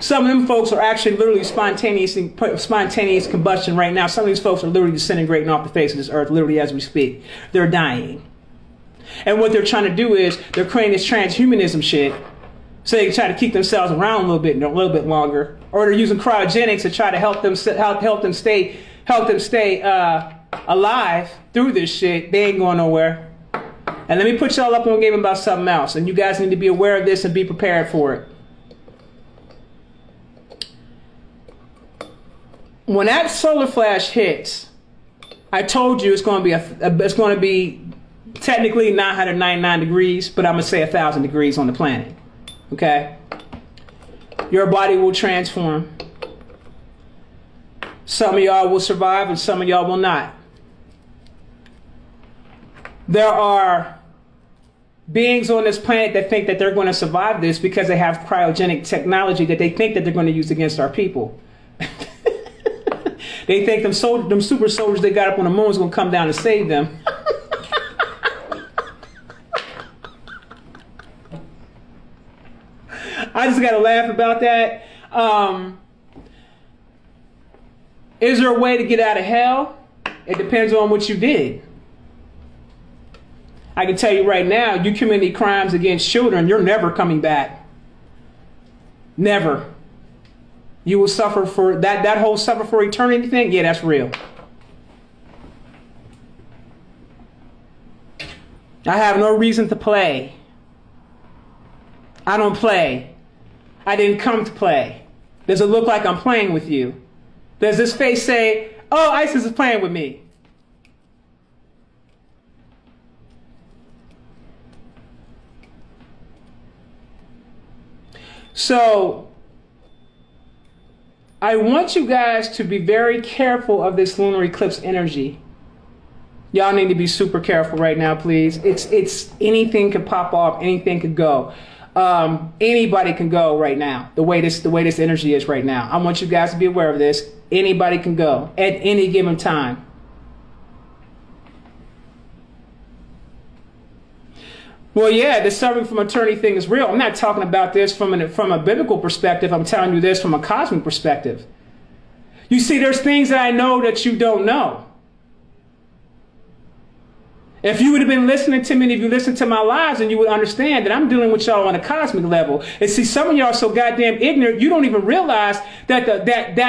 Some of them folks are actually literally spontaneous combustion right now. Some of these folks are literally disintegrating off the face of this earth, literally as we speak. They're dying. And what they're trying to do is they're creating this transhumanism shit so they can try to keep themselves around a little bit longer. Or they're using cryogenics to try to help them stay alive through this shit. They ain't going nowhere. And let me put y'all up on game about something else. And you guys need to be aware of this and be prepared for it. When that solar flash hits, I told you it's going to be technically 999 degrees, but I'm going to say 1,000 degrees on the planet. Okay? Your body will transform. Some of y'all will survive and some of y'all will not. There are beings on this planet that think that they're going to survive this because they have cryogenic technology that they think that they're going to use against our people. They think them super soldiers they got up on the moon is going to come down and save them. I just got to laugh about that. Is there a way to get out of hell? It depends on what you did. I can tell you right now, you commit any crimes against children, you're never coming back. Never. You will suffer for that whole suffer for eternity thing. Yeah, that's real. I have no reason to play. I don't play. I didn't come to play. Does it look like I'm playing with you? Does this face say, oh, ISIS is playing with me? So I want you guys to be very careful of this lunar eclipse energy. Y'all need to be super careful right now, please. It's anything could pop off, anything could go. Anybody can go right now. The way this energy is right now. I want you guys to be aware of this. Anybody can go at any given time. Well, yeah, the suffering from eternity thing is real. I'm not talking about this from a biblical perspective. I'm telling you this from a cosmic perspective. You see, there's things that I know that you don't know. If you would have been listening to me, and if you listened to my lives, then you would understand that I'm dealing with y'all on a cosmic level. And see, some of y'all are so goddamn ignorant, you don't even realize that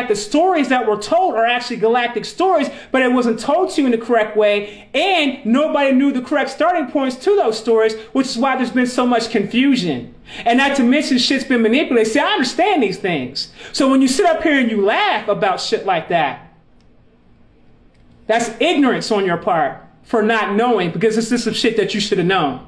the stories that were told are actually galactic stories, but it wasn't told to you in the correct way, and nobody knew the correct starting points to those stories, which is why there's been so much confusion. And not to mention shit's been manipulated. See, I understand these things. So when you sit up here and you laugh about shit like that, that's ignorance on your part. For not knowing, because this is some shit that you should have known.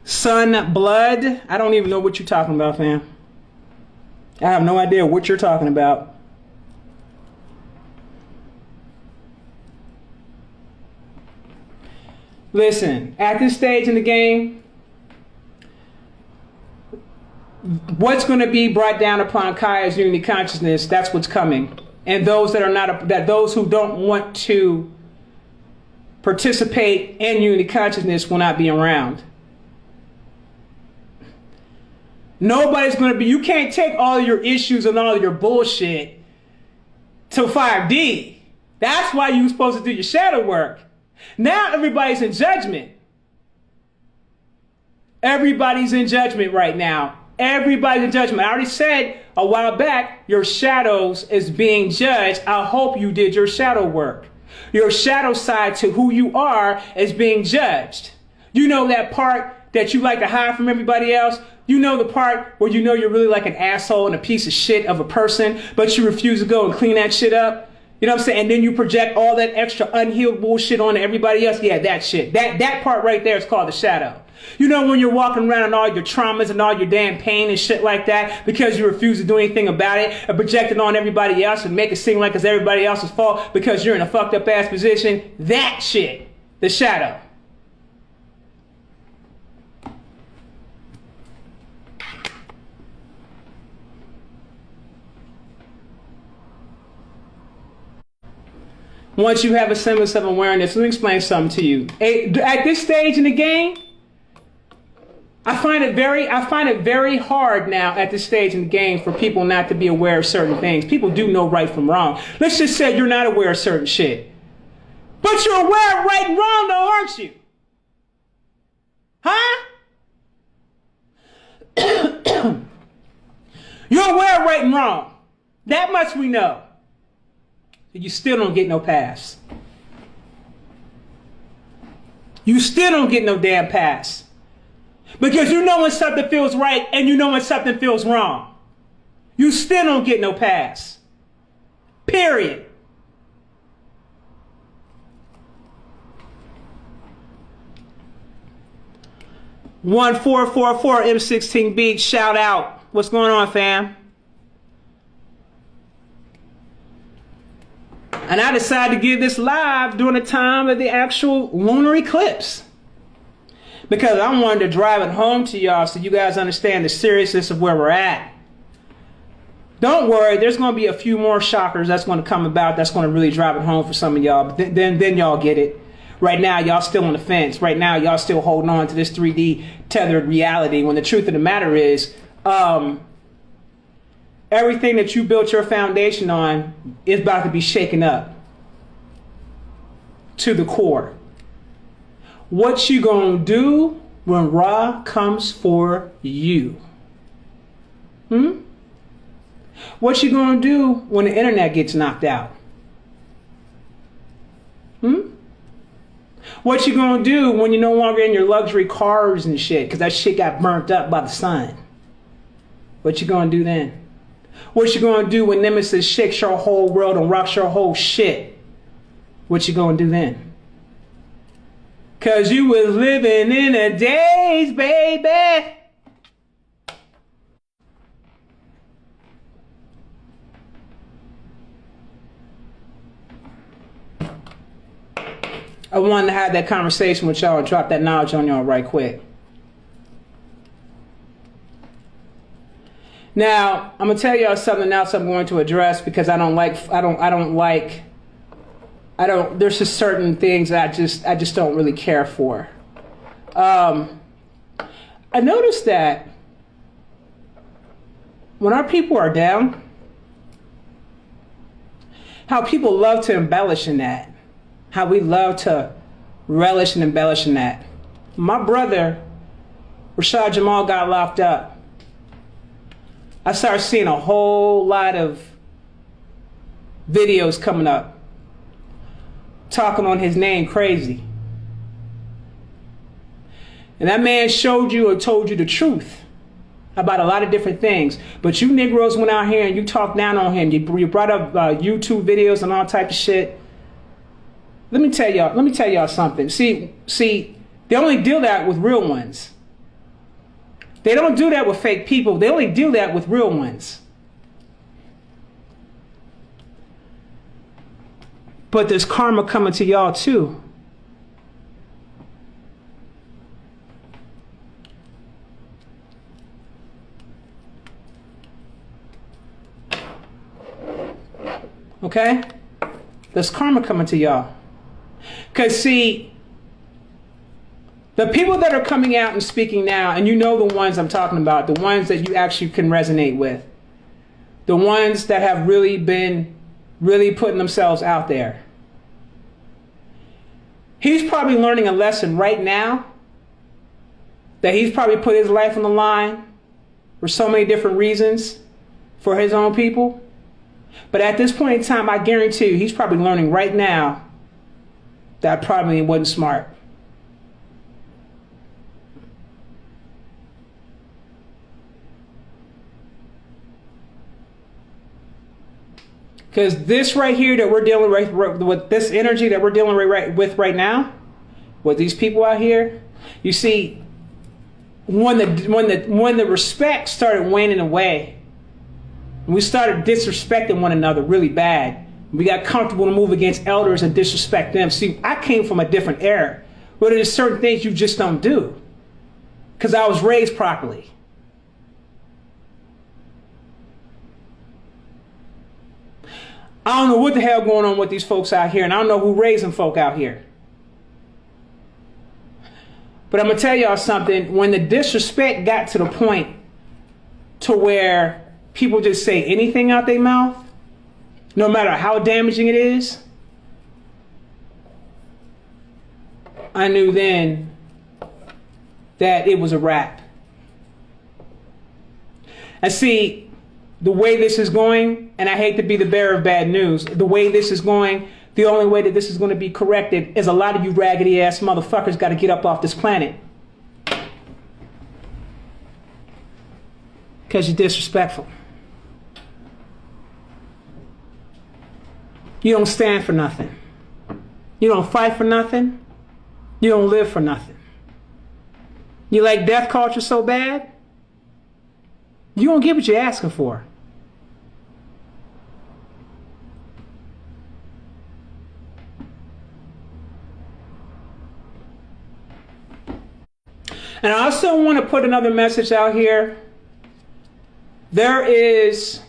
Sun blood. I don't even know what you're talking about, fam. I have no idea what you're talking about. Listen, at this stage in the game, what's going to be brought down upon Kaya's unity consciousness, that's what's coming. and those that are not, that those who don't want to participate in unity consciousness will not be around. Nobody's going to be, you can't take all of your issues and all of your bullshit to 5D. That's why you're supposed to do your shadow work. Now everybody's in judgment. Everybody's in judgment right now. Everybody's in judgment. I already said a while back, your shadows is being judged. I hope you did your shadow work. Your shadow side to who you are is being judged. You know that part that you like to hide from everybody else? You know the part where you know you're really like an asshole and a piece of shit of a person, but you refuse to go and clean that shit up? You know what I'm saying? And then you project all that extra unhealed bullshit on everybody else? Yeah, that shit. That part right there is called the shadow. You know when you're walking around and all your traumas and all your damn pain and shit like that because you refuse to do anything about it and project it on everybody else and make it seem like it's everybody else's fault because you're in a fucked up ass position? That shit. The shadow. Once you have a semblance of awareness, let me explain something to you. At this stage in the game, I find it very hard now at this stage in the game for people not to be aware of certain things. People do know right from wrong. Let's just say you're not aware of certain shit. But you're aware of right and wrong though, aren't you? Huh? You're aware of right and wrong. That much we know. You still don't get no pass. You still don't get no damn pass. Because you know when something feels right and you know when something feels wrong. You still don't get no pass. Period. (1444) M16 Beat, shout out. What's going on, fam? And I decided to give this live during the time of the actual lunar eclipse. Because I wanted to drive it home to y'all so you guys understand the seriousness of where we're at. Don't worry, there's going to be a few more shockers that's going to come about that's going to really drive it home for some of y'all. But then y'all get it. Right now, y'all still on the fence. Right now, y'all still holding on to this 3D tethered reality when the truth of the matter is, everything that you built your foundation on is about to be shaken up to the core. What you gonna do when Ra comes for you? What you gonna do when the internet gets knocked out? What you gonna do when you're no longer in your luxury cars and shit because that shit got burnt up by the sun? What you gonna do then? What you gonna do when Nemesis shakes your whole world and rocks your whole shit? What you gonna do then? Cause you was living in a daze, baby. I wanted to have that conversation with y'all and drop that knowledge on y'all right quick. Now, I'm gonna tell y'all something else I'm going to address because there's just certain things that I just don't really care for. I noticed that when our people are down, how people love to embellish in that. How we love to relish and embellish in that. My brother, Rashad Jamal, got locked up. I started seeing a whole lot of videos coming up talking on his name crazy. And that man showed you or told you the truth about a lot of different things. But you Negroes went out here and you talked down on him. You brought up YouTube videos and all type of shit. Let me tell y'all something. See, they only do that with real ones. They don't do that with fake people. They only do that with real ones. But there's karma coming to y'all too. Okay? There's karma coming to y'all. Because see, the people that are coming out and speaking now, and you know the ones I'm talking about, the ones that you actually can resonate with, the ones that have really been putting themselves out there. He's probably learning a lesson right now that he's probably put his life on the line for so many different reasons for his own people. But at this point in time, I guarantee you, he's probably learning right now that probably wasn't smart. Because this right here that we're dealing with this energy that we're dealing with right now, with these people out here, you see, when the respect started waning away, we started disrespecting one another really bad. We got comfortable to move against elders and disrespect them. See, I came from a different era where there's certain things you just don't do because I was raised properly. I don't know what the hell going on with these folks out here, and I don't know who raised them folk out here. But I'm going to tell y'all something. When the disrespect got to the point to where people just say anything out their mouth, no matter how damaging it is, I knew then that it was a wrap. And see, the way this is going, and I hate to be the bearer of bad news, the way this is going, the only way that this is going to be corrected is a lot of you raggedy ass motherfuckers got to get up off this planet. Because you're disrespectful. You don't stand for nothing. You don't fight for nothing. You don't live for nothing. You like death culture so bad, you don't get what you're asking for. And I also want to put another message out here. There is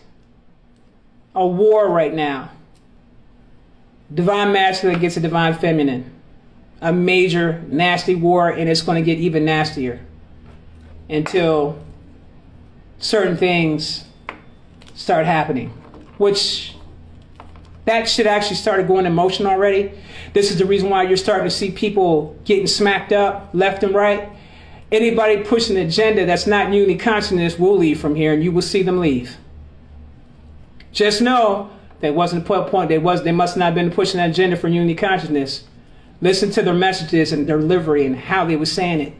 a war right now. Divine masculine against a divine feminine. A major, nasty war, and it's going to get even nastier until certain things start happening. Which, that shit actually started going in motion already. This is the reason why you're starting to see people getting smacked up left and right. Anybody pushing an agenda that's not unity consciousness will leave from here, and you will see them leave. Just know they wasn't the point. They must not have been pushing an agenda for unity consciousness. Listen to their messages and their delivery and how they were saying it.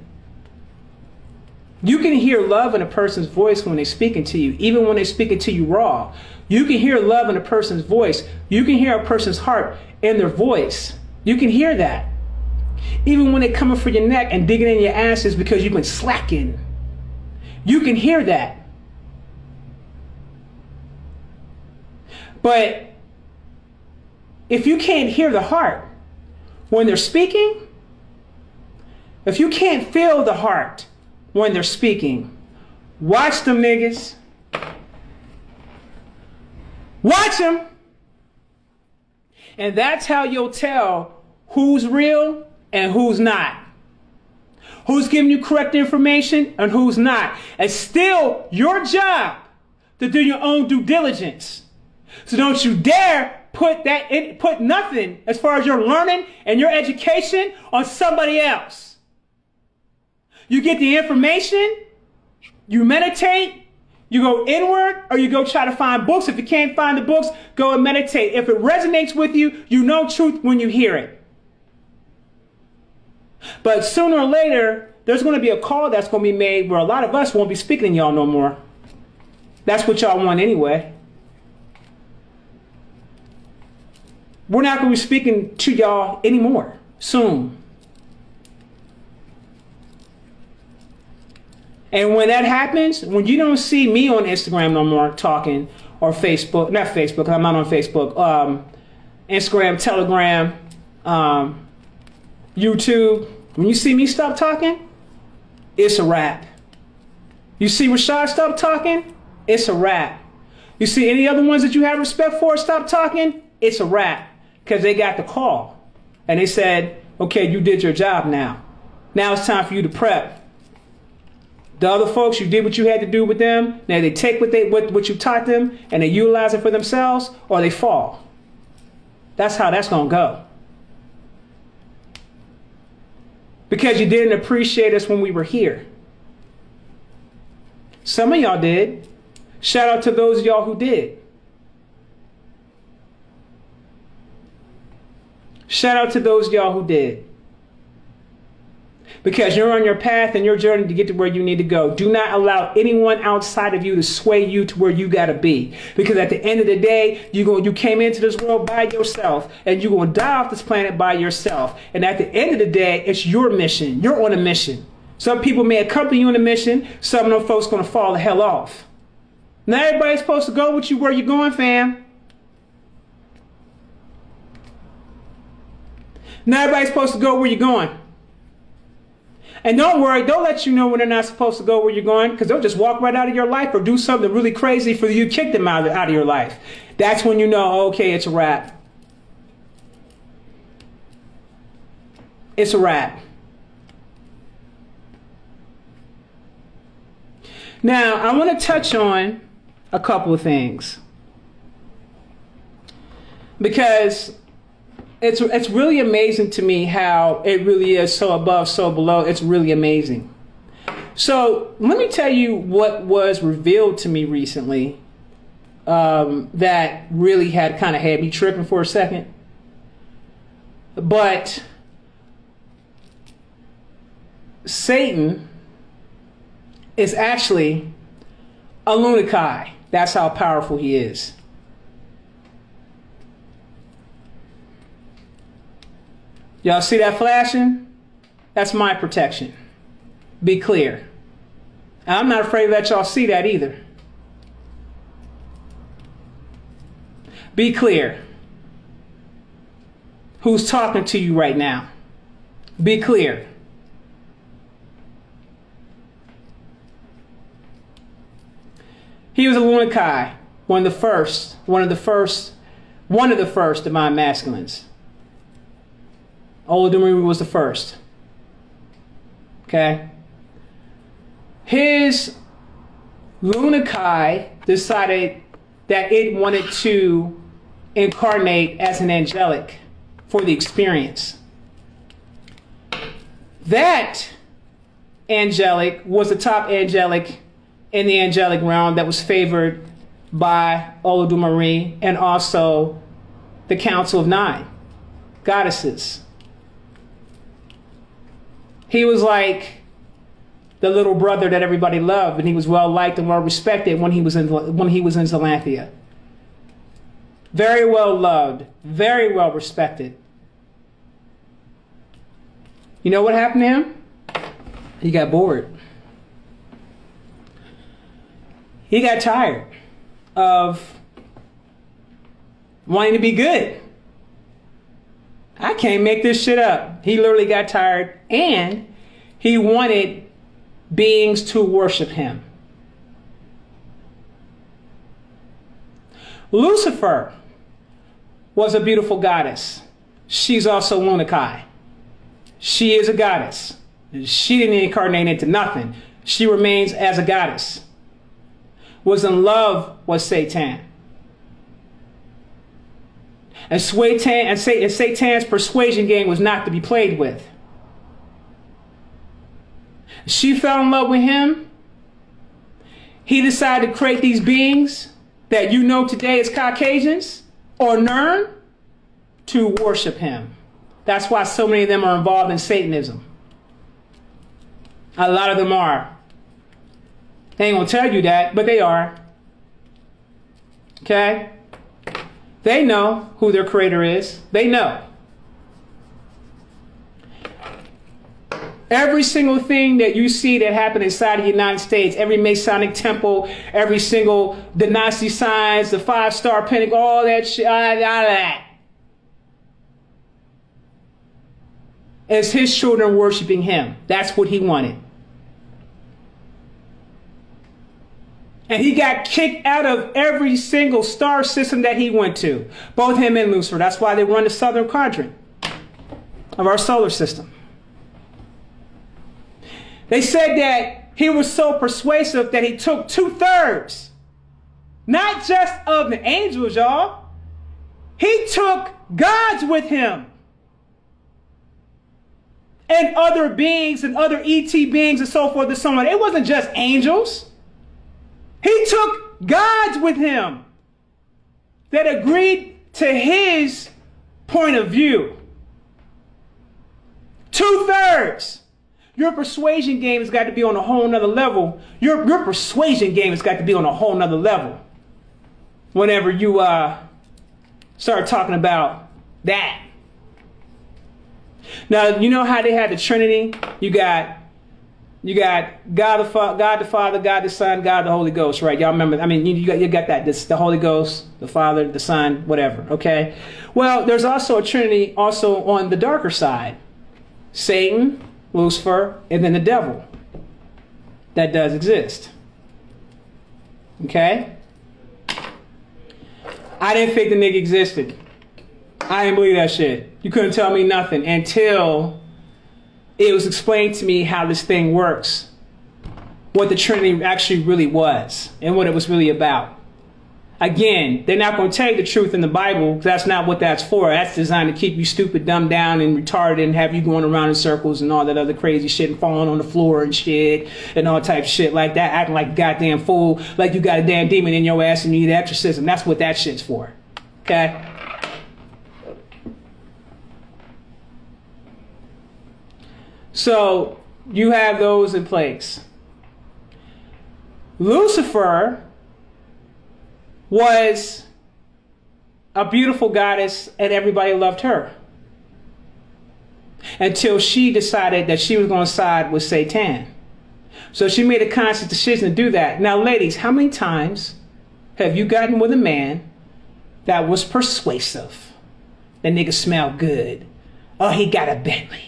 You can hear love in a person's voice when they're speaking to you, even when they're speaking to you raw. You can hear love in a person's voice. You can hear a person's heart in their voice. You can hear that. Even when they're coming for your neck and digging in your asses because you've been slacking. You can hear that. But if you can't hear the heart when they're speaking, if you can't feel the heart when they're speaking, watch them niggas. Watch them. And that's how you'll tell who's real and who's not. Who's giving you correct information and who's not. It's still your job to do your own due diligence. So don't you dare put nothing as far as your learning and your education on somebody else. You get the information, you meditate, you go inward, or you go try to find books. If you can't find the books, go and meditate. If it resonates with you, you know truth when you hear it. But sooner or later, there's going to be a call that's going to be made where a lot of us won't be speaking to y'all no more. That's what y'all want anyway. We're not going to be speaking to y'all anymore soon. And when that happens, when you don't see me on Instagram no more talking, or Facebook, not Facebook, I'm not on Facebook, Instagram, Telegram, YouTube, when you see me stop talking, it's a wrap. You see Rashad stop talking, it's a wrap. You see any other ones that you have respect for stop talking, it's a wrap, because they got the call. And they said, okay, you did your job now. Now it's time for you to prep. The other folks, you did what you had to do with them. Now they take what you taught them and they utilize it for themselves, or they fall. That's how that's going to go. Because you didn't appreciate us when we were here. Some of y'all did. Shout out to those of y'all who did. Shout out to those of y'all who did. Because you're on your path and your journey to get to where you need to go. Do not allow anyone outside of you to sway you to where you got to be. Because at the end of the day, you came into this world by yourself and you're going to die off this planet by yourself. And at the end of the day, it's your mission. You're on a mission. Some people may accompany you on a mission. Some of them folks going to fall the hell off. Not everybody's supposed to go with you where you're going, fam. Not everybody's supposed to go where you're going. And don't worry, don't let you know when they're not supposed to go where you're going, because they'll just walk right out of your life or do something really crazy for you to kick them out of your life. That's when you know, okay, it's a wrap. It's a wrap. Now, I want to touch on a couple of things. Because it's really amazing to me how it really is so above, so below. It's really amazing. So let me tell you what was revealed to me recently that really had me tripping for a second. But Satan is actually a lunatic. That's how powerful he is. Y'all see that flashing? That's my protection. Be clear. And I'm not afraid to let y'all see that either. Be clear. Who's talking to you right now? Be clear. He was a lunatic, one of the first divine masculines. Olodumare was the first. Okay? His lunatic decided that it wanted to incarnate as an angelic for the experience. That angelic was the top angelic in the angelic realm that was favored by Olodumare and also the Council of Nine goddesses. He was like the little brother that everybody loved, and he was well liked and well respected when he was in Zelanthia. Very well loved, very well respected. You know what happened to him? He got bored. He got tired of wanting to be good. I can't make this shit up. He literally got tired, and he wanted beings to worship him. Lucifer was a beautiful goddess. She's also lunatic. She is a goddess. She didn't incarnate into nothing. She remains as a goddess. Was in love with Satan. And Satan's persuasion game was not to be played with. She fell in love with him. He decided to create these beings that you know today as Caucasians or Nern to worship him. That's why so many of them are involved in Satanism. A lot of them are. They ain't gonna tell you that, but they are. Okay? They know who their creator is. They know. Every single thing that you see that happened inside the United States, every Masonic temple, every single dynasty signs, the 5-star Pentagon, all that shit, all that. It's his children worshiping him. That's what he wanted. And he got kicked out of every single star system that he went to. Both him and Lucifer. That's why they run the southern quadrant of our solar system. They said that he was so persuasive that he took 2/3, not just of the angels, y'all. He took gods with him. And other beings and other ET beings and so forth and so on. It wasn't just angels. He took gods with him that agreed to his point of view. 2/3. Your persuasion game has got to be on a whole nother level. Your persuasion game has got to be on a whole nother level. Whenever you start talking about that. Now, you know how they had the Trinity? You got God the Father, God the Son, God the Holy Ghost, right? Y'all remember? I mean, you got that. This, the Holy Ghost, the Father, the Son, whatever, okay? Well, there's also a Trinity also on the darker side. Satan, Lucifer, and then the devil. That does exist. Okay? I didn't think the nigga existed. I didn't believe that shit. You couldn't tell me nothing until it was explained to me how this thing works. What the Trinity actually really was and what it was really about. Again, they're not going to tell you the truth in the Bible. That's not what that's for. That's designed to keep you stupid, dumbed down, and retarded, and have you going around in circles and all that other crazy shit and falling on the floor and shit and all types of shit like that, acting like a goddamn fool, like you got a damn demon in your ass and you need exorcism. That's what that shit's for. Okay? So you have those in place. Lucifer was a beautiful goddess and everybody loved her. Until she decided that she was going to side with Satan. So she made a conscious decision to do that. Now, ladies, how many times have you gotten with a man that was persuasive? That nigga smelled good. Oh, he got a Bentley.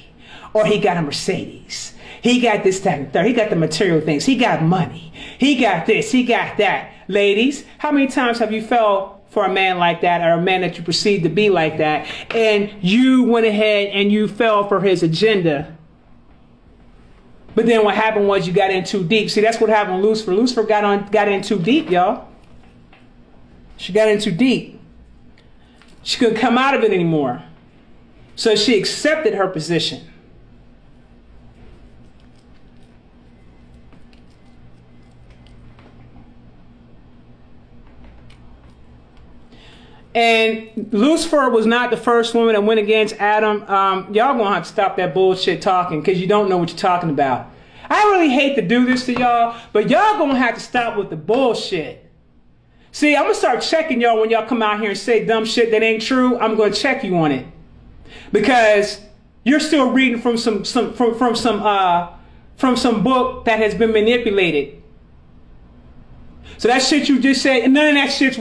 Or he got a Mercedes. He got this, that, and the third. He got the material things. He got money. He got this. He got that. Ladies, how many times have you fell for a man like that, or a man that you perceived to be like that, and you went ahead and you fell for his agenda? But then what happened was you got in too deep. See, that's what happened with Lucifer. Lucifer got in too deep, y'all. She got in too deep. She couldn't come out of it anymore. So she accepted her position. And Lucifer was not the first woman that went against Adam. Y'all gonna have to stop that bullshit talking, because you don't know what you're talking about. I really hate to do this to y'all, but y'all gonna have to stop with the bullshit. See, I'm gonna start checking y'all when y'all come out here and say dumb shit that ain't true. I'm gonna check you on it, because you're still reading from some book that has been manipulated. So that shit you just said, none of that shit's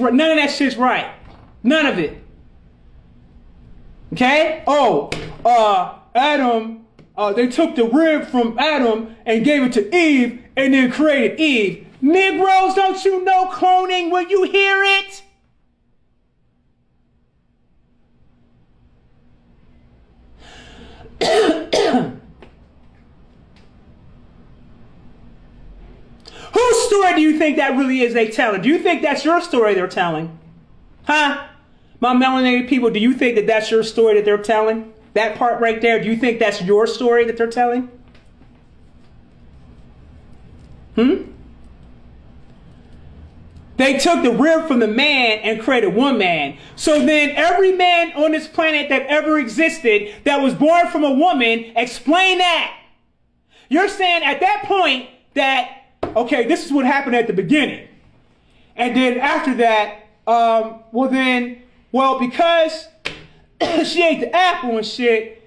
right. None of it. Okay? Adam, they took the rib from Adam and gave it to Eve and then created Eve. Negroes, don't you know cloning when you hear it? Whose story do you think that really is they telling? Do you think that's your story they're telling? Huh? My melanated people, do you think that that's your story that they're telling? That part right there, do you think that's your story that they're telling? They took the rib from the man and created one man. So then every man on this planet that ever existed that was born from a woman, explain that. You're saying at that point that, okay, this is what happened at the beginning. And then after that, because she ate the apple and shit,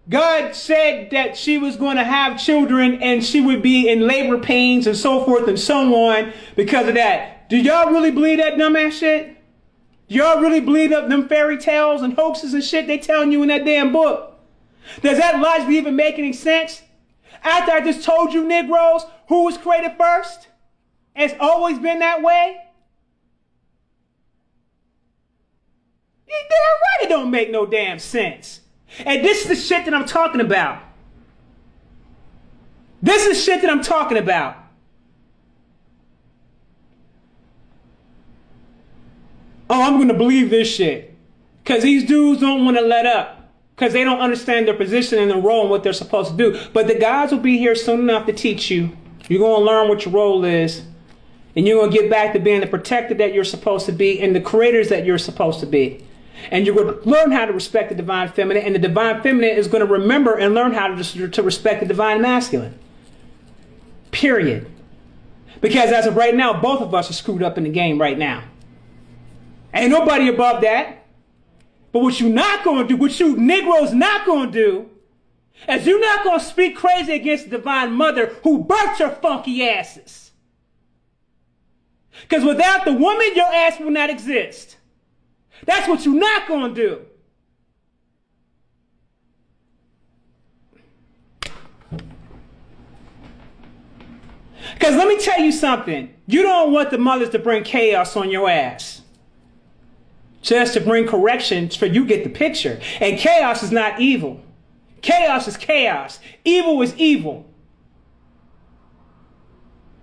God said that she was going to have children and she would be in labor pains and so forth and so on because of that. Do y'all really believe that dumbass shit? Do y'all really believe up them fairy tales and hoaxes and shit they telling you in that damn book? Does that logically even make any sense? After I just told you, Negroes, who was created first? It's always been that way? You damn right it don't make no damn sense. And this is the shit that I'm talking about. This is shit that I'm talking about. Oh, I'm going to believe this shit. Because these dudes don't want to let up. Because they don't understand their position and their role and what they're supposed to do. But the guys will be here soon enough to teach you. You're going to learn what your role is. And you're going to get back to being the protector that you're supposed to be and the creators that you're supposed to be. And you're going to learn how to respect the divine feminine. And the divine feminine is going to remember and learn how to respect the divine masculine. Period. Because as of right now, both of us are screwed up in the game right now. Ain't nobody above that. But what you not going to do, what you Negroes not going to do, is you're not going to speak crazy against the divine mother who birthed your funky asses. Because without the woman, your ass will not exist. That's what you're not going to do. Because let me tell you something. You don't want the mothers to bring chaos on your ass. Just to bring corrections for you get the picture. And chaos is not evil. Chaos is chaos. Evil is evil.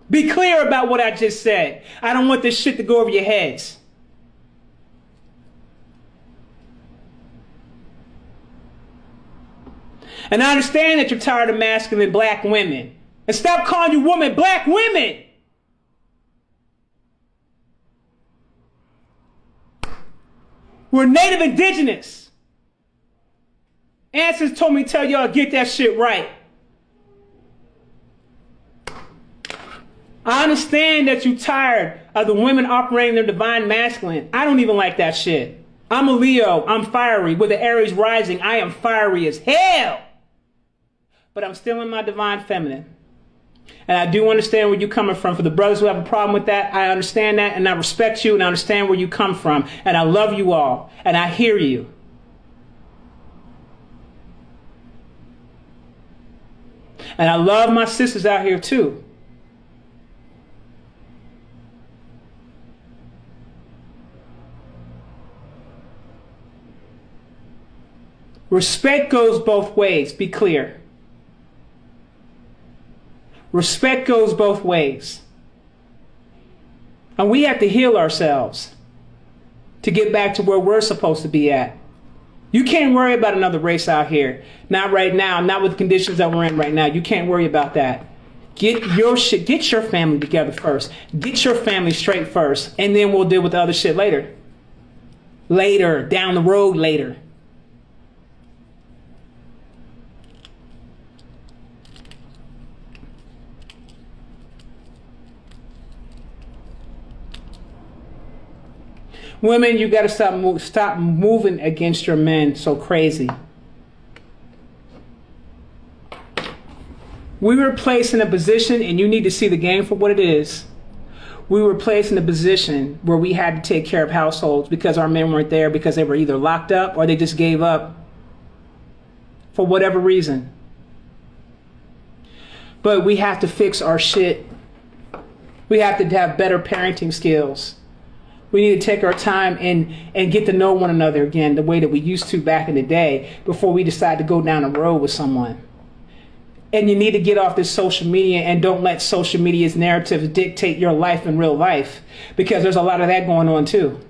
Be clear about what I just said. I don't want this shit to go over your heads. And I understand that you're tired of masculine black women. And stop calling you women black women. We're native indigenous. Ancestors told me to tell y'all get that shit right. I understand that you're tired of the women operating their divine masculine. I don't even like that shit. I'm a Leo. I'm fiery. With the Aries rising, I am fiery as hell. But I'm still in my divine feminine. And I do understand where you're coming from. For the brothers who have a problem with that, I understand that, and I respect you, and I understand where you come from. And I love you all, and I hear you. And I love my sisters out here too. Respect goes both ways. Be clear. Respect goes both ways. And we have to heal ourselves to get back to where we're supposed to be at. You can't worry about another race out here. Not right now. Not with the conditions that we're in right now. You can't worry about that. Get your shit. Get your family together first. Get your family straight first. And then we'll deal with the other shit later. Later. Down the road later. Women, you got to stop moving against your men so crazy. We were placed in a position, and you need to see the game for what it is. We were placed in a position where we had to take care of households because our men weren't there, because they were either locked up or they just gave up for whatever reason. But we have to fix our shit. We have to have better parenting skills. We need to take our time and get to know one another again the way that we used to back in the day before we decide to go down a road with someone. And you need to get off this social media and don't let social media's narratives dictate your life in real life, because there's a lot of that going on too.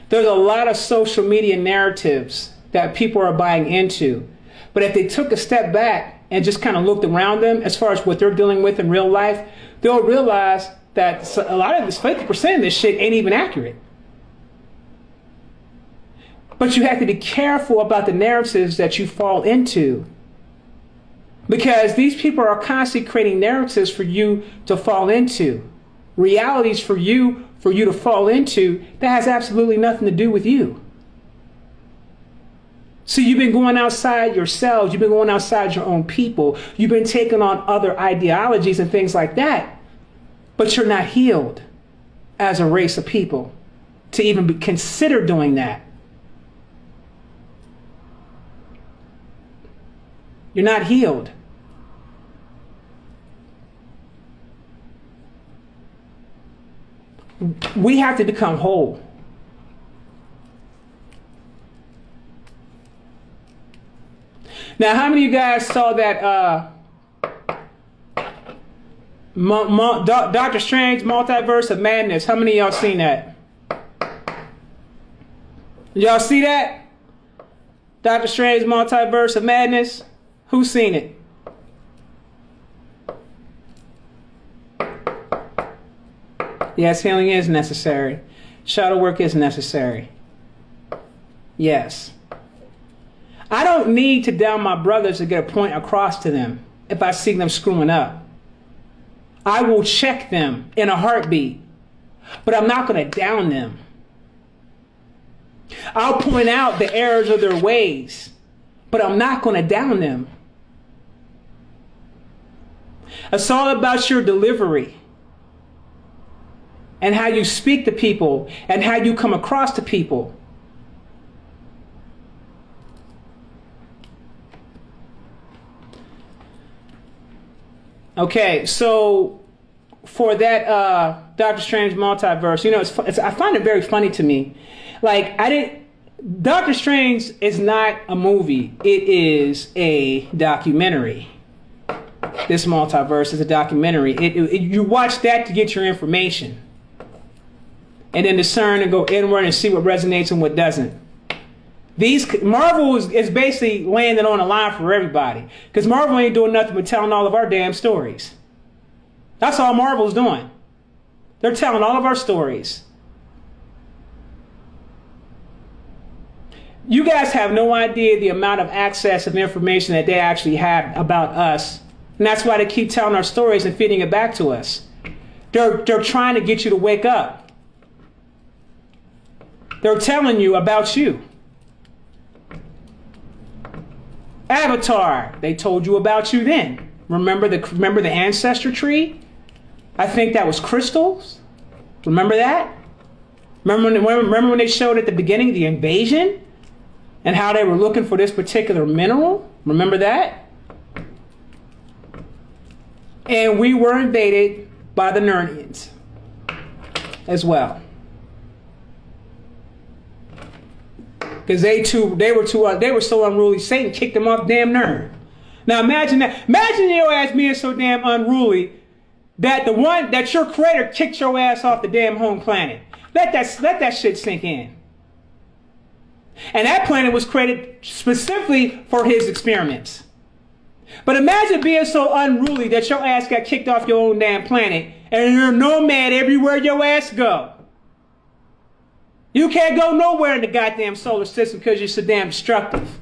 There's a lot of social media narratives that people are buying into. But if they took a step back and just kind of looked around them as far as what they're dealing with in real life, they'll realize that a lot of this, 50% of this shit ain't even accurate. But you have to be careful about the narratives that you fall into. Because these people are constantly creating narratives for you to fall into. Realities for you to fall into that has absolutely nothing to do with you. So you've been going outside yourselves. You've been going outside your own people. You've been taking on other ideologies and things like that. But you're not healed as a race of people to even consider doing that. You're not healed. We have to become whole. Now, how many of you guys saw that Doctor Strange Multiverse of Madness? How many of y'all seen that? Y'all see that? Doctor Strange Multiverse of Madness? Who's seen it? Yes, healing is necessary. Shadow work is necessary. Yes. I don't need to down my brothers to get a point across to them if I see them screwing up. I will check them in a heartbeat, but I'm not going to down them. I'll point out the errors of their ways, but I'm not going to down them. It's all about your delivery and how you speak to people and how you come across to people. Okay, so for that Doctor Strange Multiverse, you know, I find it very funny to me. Like, Doctor Strange is not a movie. It is a documentary. This multiverse is a documentary. You watch that to get your information. And then discern and go inward and see what resonates and what doesn't. Marvel is basically landing on a line for everybody. Because Marvel ain't doing nothing but telling all of our damn stories. That's all Marvel's doing. They're telling all of our stories. You guys have no idea the amount of access of information that they actually have about us. And that's why they keep telling our stories and feeding it back to us. They're trying to get you to wake up. They're telling you about you. Avatar, they told you about you then. Remember the ancestor tree? I think that was crystals. Remember that? Remember when they showed at the beginning the invasion? And how they were looking for this particular mineral? Remember that? And we were invaded by the Nernians as well. Because they were so unruly, Satan kicked them off damn Nern. Now imagine that. Imagine your ass being so damn unruly that your creator kicked your ass off the damn home planet. Let that shit sink in. And that planet was created specifically for his experiments. But imagine being so unruly that your ass got kicked off your own damn planet and you're a nomad everywhere your ass go. You can't go nowhere in the goddamn solar system because you're so damn destructive.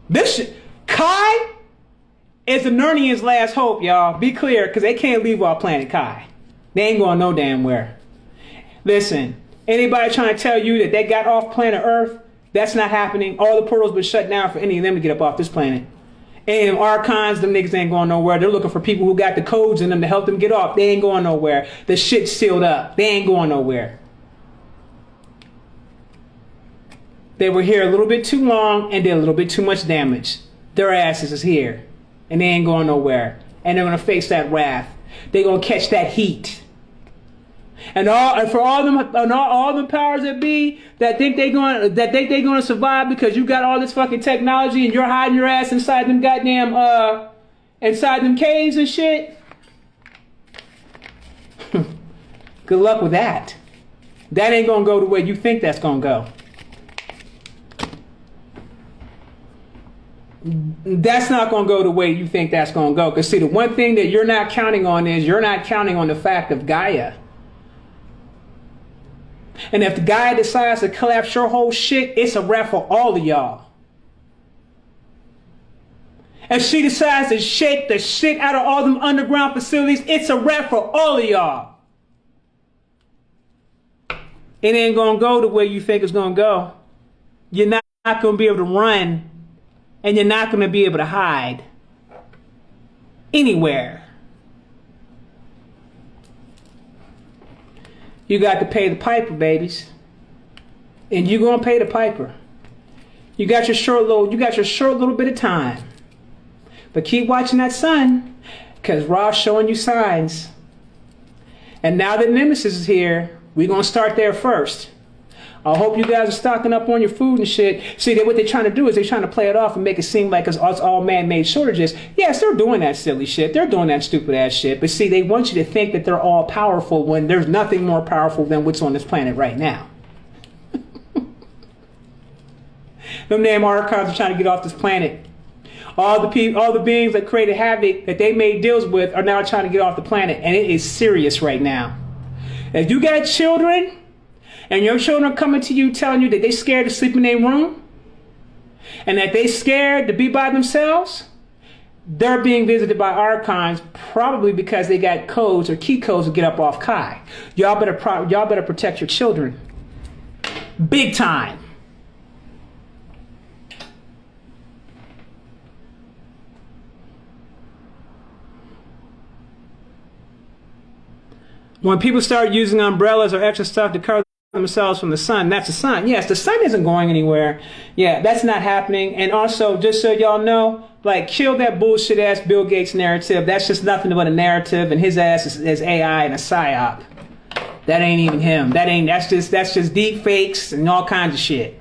This shit, Kai is the Nernians' last hope, y'all. Be clear, because they can't leave our planet Kai. They ain't going no damn where. Listen, anybody trying to tell you that they got off planet Earth, that's not happening. All the portals been shut down for any of them to get up off this planet. And Archons, them niggas ain't going nowhere. They're looking for people who got the codes in them to help them get off. They ain't going nowhere. The shit's sealed up. They ain't going nowhere. They were here a little bit too long and did a little bit too much damage. Their asses is here. And they ain't going nowhere. And they're going to face that wrath. They're going to catch that heat. And for all them powers that be that think they're going to survive because you got all this fucking technology and you're hiding your ass inside them goddamn inside them caves and shit. Good luck with that. That ain't going to go the way you think that's going to go. That's not going to go the way you think that's going to go. Because see, the one thing that you're not counting on is you're not counting on the fact of Gaia. And if the guy decides to collapse your whole shit, it's a wrap for all of y'all. If she decides to shake the shit out of all them underground facilities, it's a wrap for all of y'all. It ain't going to go the way you think it's going to go. You're not going to be able to run, and you're not going to be able to hide anywhere. You got to pay the piper, babies. And you're going to pay the piper. You got your short little bit of time. But keep watching that sun. Because Ra's showing you signs. And now that Nemesis is here, we're going to start there first. I hope you guys are stocking up on your food and shit. See, what they're trying to do is they're trying to play it off and make it seem like it's all man-made shortages. Yes, they're doing that silly shit. They're doing that stupid-ass shit. But see, they want you to think that they're all powerful when there's nothing more powerful than what's on this planet right now. Them damn archives are trying to get off this planet. All the beings that created havoc that they made deals with are now trying to get off the planet. And it is serious right now. If you got children, and your children are coming to you telling you that they're scared to sleep in their room, and that they're scared to be by themselves, they're being visited by archons, probably because they got codes or key codes to get up off Kai. Y'all better protect your children. Big time. When people start using umbrellas or extra stuff to cover themselves from the sun, that's a sign. Yes, the sun isn't going anywhere. Yeah, that's not happening. And also, just so y'all know, like, kill that bullshit ass Bill Gates narrative. That's just nothing but a narrative, and his ass is AI and a psyop. That ain't even him. That's just deep fakes and all kinds of shit.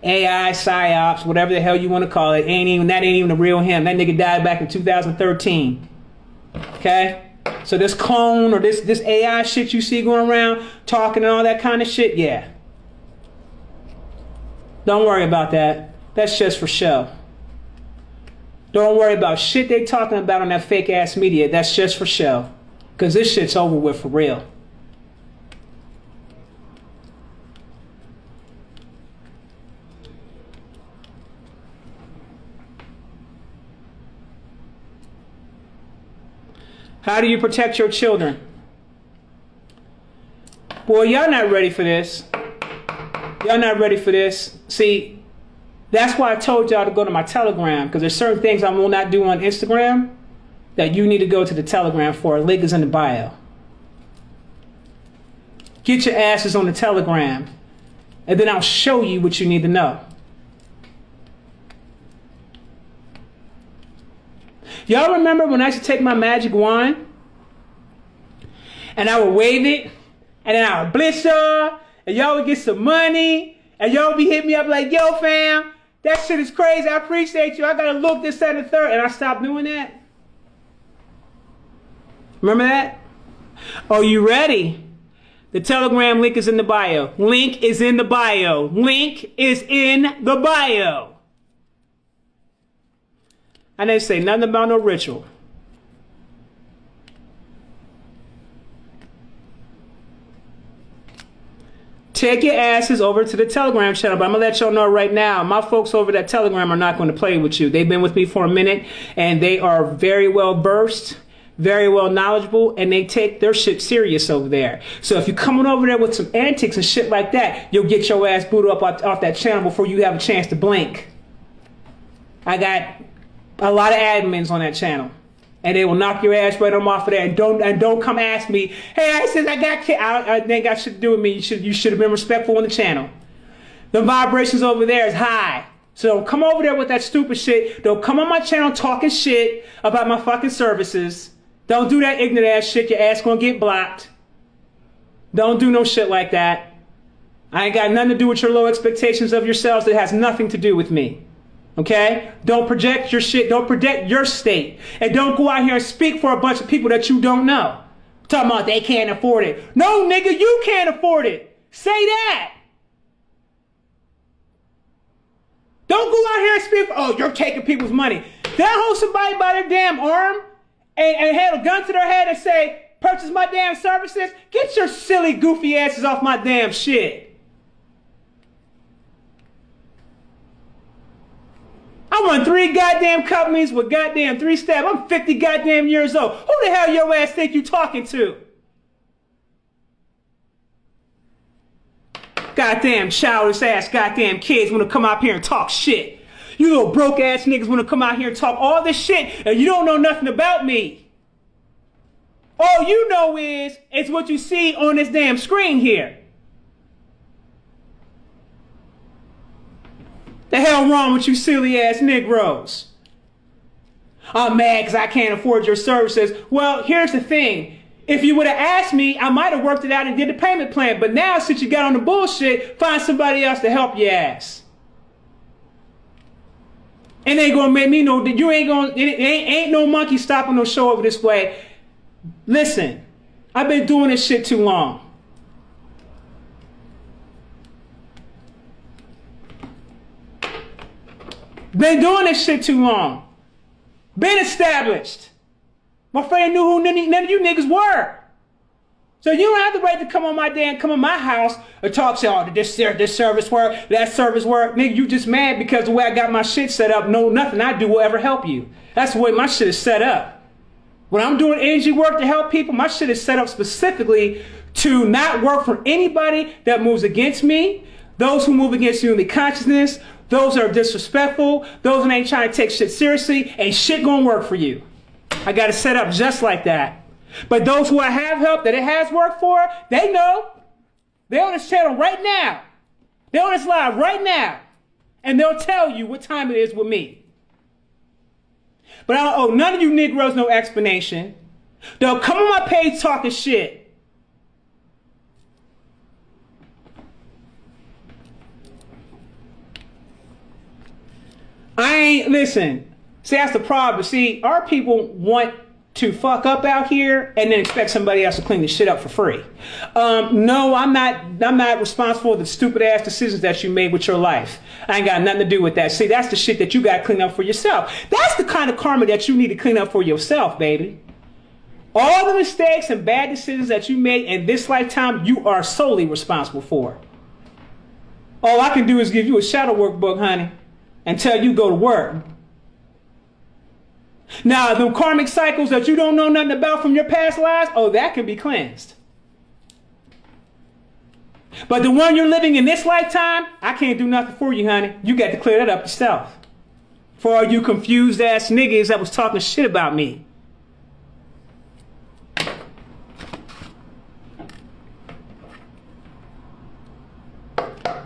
AI, psyops, whatever the hell you want to call it, that ain't even the real him. That nigga died back in 2013. Okay? So this clone or this AI shit you see going around, talking and all that kind of shit, yeah. Don't worry about that. That's just for show. Don't worry about shit they talking about on that fake ass media. That's just for show. Because this shit's over with for real. How do you protect your children? Boy, y'all not ready for this. Y'all not ready for this. See, that's why I told y'all to go to my Telegram, because there's certain things I will not do on Instagram that you need to go to the Telegram for. Link is in the bio. Get your asses on the Telegram, and then I'll show you what you need to know. Y'all remember when I used to take my magic wand and I would wave it and then I would blitz y'all and y'all would get some money and y'all would be hitting me up like, yo fam, that shit is crazy. I appreciate you. I gotta look this, that, and the third. And I stopped doing that. Remember that? Oh, you ready? The Telegram link is in the bio. Link is in the bio. Link is in the bio. I didn't say nothing about no ritual. Take your asses over to the Telegram channel, but I'm going to let y'all know right now, my folks over that Telegram are not going to play with you. They've been with me for a minute, and they are very well versed, very well knowledgeable, and they take their shit serious over there. So if you're coming over there with some antics and shit like that, you'll get your ass booted up off that channel before you have a chance to blink. I got a lot of admins on that channel, and they will knock your ass right on off of there. And don't come ask me, hey, I said I got kids. I ain't got shit to do with me. You should have been respectful on the channel. The vibrations over there is high. So don't come over there with that stupid shit. Don't come on my channel talking shit about my fucking services. Don't do that ignorant ass shit. Your ass gonna get blocked. Don't do no shit like that. I ain't got nothing to do with your low expectations of yourselves. That has nothing to do with me. Okay? Don't project your shit. Don't project your state. And don't go out here and speak for a bunch of people that you don't know. Talking about they can't afford it. No, nigga, you can't afford it. Say that. Don't go out here and speak for, oh, you're taking people's money. Then hold somebody by their damn arm and have a gun to their head and say, purchase my damn services. Get your silly, goofy asses off my damn shit. I run 3 goddamn companies with goddamn 3 staff. I'm 50 goddamn years old. Who the hell your ass think you talking to? Goddamn childish ass goddamn kids want to come out here and talk shit. You little broke ass niggas want to come out here and talk all this shit and you don't know nothing about me. All you know is what you see on this damn screen here. The hell wrong with you silly ass Negroes? I'm mad because I can't afford your services. Well, here's the thing. If you would have asked me, I might have worked it out and did the payment plan. But now, since you got on the bullshit, find somebody else to help your ass. And they gonna make me know that you ain't gonna, ain't no monkey stopping no show over this way. Listen, I've been doing this shit too long. Been doing this shit too long. Been established. My friend knew who none of you niggas were. So you don't have the right to come on my house and talk to all this service work, that service work. Nigga, you just mad because the way I got my shit set up, no, nothing I do will ever help you. That's the way my shit is set up. When I'm doing energy work to help people, my shit is set up specifically to not work for anybody that moves against me, those who move against human consciousness, those that are disrespectful, those that ain't trying to take shit seriously, ain't shit gonna work for you. I got it set up just like that. But those who I have helped that it has worked for, they know. They're on this channel right now. They're on this live right now. And they'll tell you what time it is with me. But I don't owe none of you Negroes no explanation. They'll come on my page talking shit. Listen, see, that's the problem. See, our people want to fuck up out here and then expect somebody else to clean the shit up for free. No, I'm not responsible for the stupid ass decisions that you made with your life. I ain't got nothing to do with that. See, that's the shit that you got to clean up for yourself. That's the kind of karma that you need to clean up for yourself, baby. All the mistakes and bad decisions that you made in this lifetime, you are solely responsible for. All I can do is give you a shadow workbook, honey, and tell you go to work. Now, the karmic cycles that you don't know nothing about from your past lives, oh, that can be cleansed. But the one you're living in this lifetime, I can't do nothing for you, honey. You got to clear that up yourself. For all you confused ass niggas that was talking shit about me.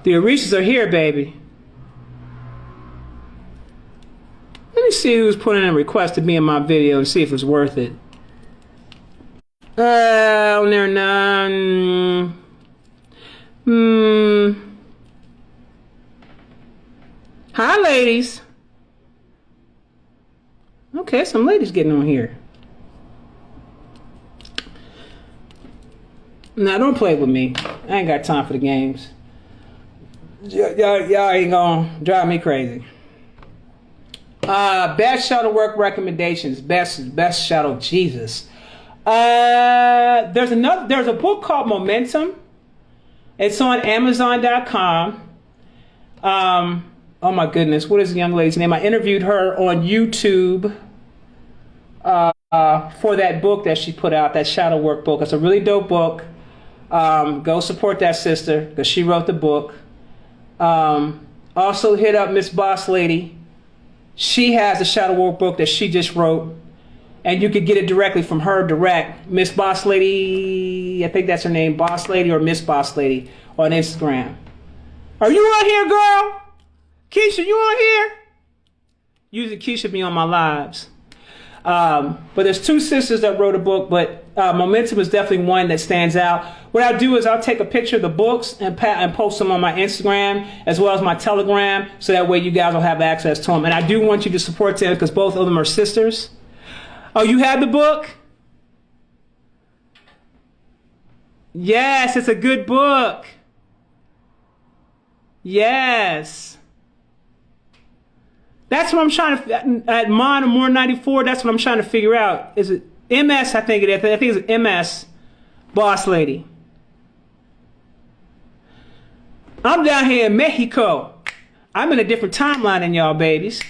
The Orishas are here, baby. Let me see who's putting in a request to be in my video and see if it's worth it. There none. Hi, ladies. Okay, some ladies getting on here. Nah, don't play with me. I ain't got time for the games. Y'all ain't gonna drive me crazy. Best shadow work recommendations. Best shadow Jesus. There's a book called Momentum. It's on Amazon.com. Oh my goodness, what is the young lady's name? I interviewed her on YouTube for that book that she put out, that shadow work book. It's a really dope book. Go support that sister because she wrote the book. Also hit up Miss Boss Lady. She has a shadow work book that she just wrote, and you could get it directly from her direct. Miss Boss Lady, I think that's her name, Boss Lady or Miss Boss Lady on Instagram. Are you on here, girl? Keisha, you on here? Usually Keisha be on my lives. But there's two sisters that wrote a book, but Momentum is definitely one that stands out. What I'll do is I'll take a picture of the books and post them on my Instagram as well as my Telegram, so that way you guys will have access to them. And I do want you to support them because both of them are sisters. Oh, you have the book? Yes, it's a good book. Yes. That's what I'm trying to, at Mon or More 94, that's what I'm trying to figure out. Is it MS, I think it is. I think it's MS, Boss Lady. I'm down here in Mexico. I'm in a different timeline than y'all, babies.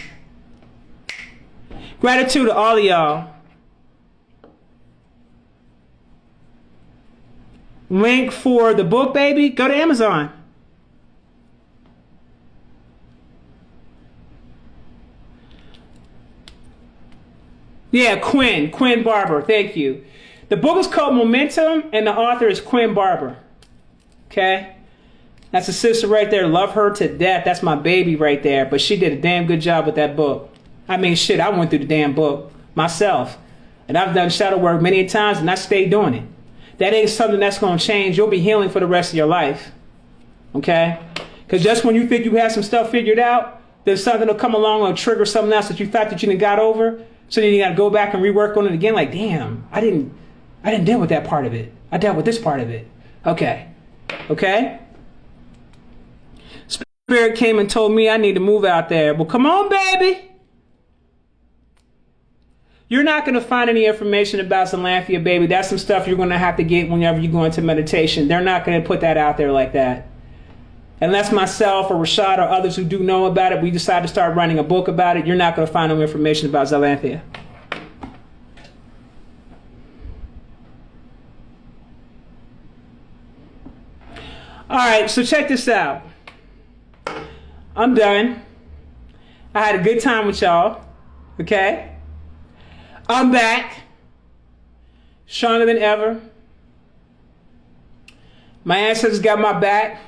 Gratitude to all of y'all. Link for the book, baby, go to Amazon. Yeah, Quinn Barber, thank you. The book is called Momentum, and the author is Quinn Barber. Okay? That's a sister right there. Love her to death. That's my baby right there. But she did a damn good job with that book. I mean, shit, I went through the damn book myself. And I've done shadow work many times and I stayed doing it. That ain't something that's going to change. You'll be healing for the rest of your life. Okay? Because just when you think you have some stuff figured out, there's something will come along or trigger something else that you thought that you done got over. So then you got to go back and rework on it again. Like, damn, I didn't deal with that part of it. I dealt with this part of it. Okay. Okay? Spirit came and told me I need to move out there. Well, come on, baby. You're not going to find any information about Zalathia, baby. That's some stuff you're going to have to get whenever you go into meditation. They're not going to put that out there like that. Unless myself or Rashad or others who do know about it, we decide to start writing a book about it, you're not going to find no information about Zalathia. All right, so check this out. I'm done. I had a good time with y'all. Okay? I'm back, stronger than ever. My ancestors got my back.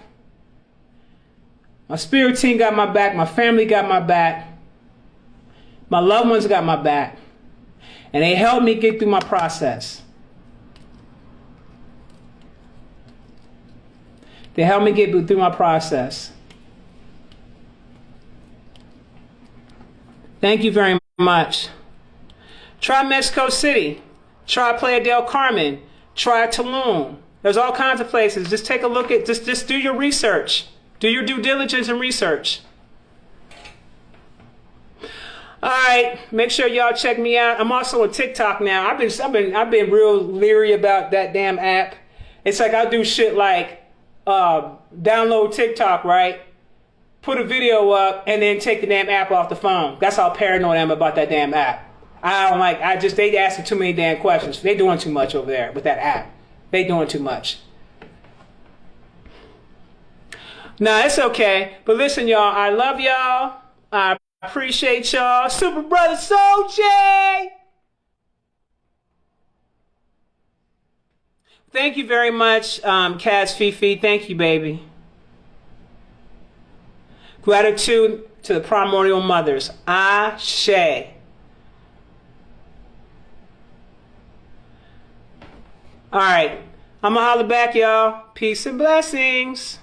My spirit team got my back. My family got my back. My loved ones got my back. And they helped me get through my process. They helped me get through my process. Thank you very much. Try Mexico City. Try Playa del Carmen. Try Tulum. There's all kinds of places. Just take a look at, just do your research. Do your due diligence and research. All right, make sure y'all check me out. I'm also on TikTok now. I've been real leery about that damn app. It's like I do shit like download TikTok, right? Put a video up and then take the damn app off the phone. That's how paranoid I am about that damn app. I don't like, they asking too many damn questions. They doing too much over there with that app. They doing too much. Nah, it's okay. But listen, y'all, I love y'all. I appreciate y'all. Super Brother Soul J. Thank you very much, Kaz Fifi. Thank you, baby. Gratitude to the primordial mothers. Ashe. All right. I'm going to holler back, y'all. Peace and blessings.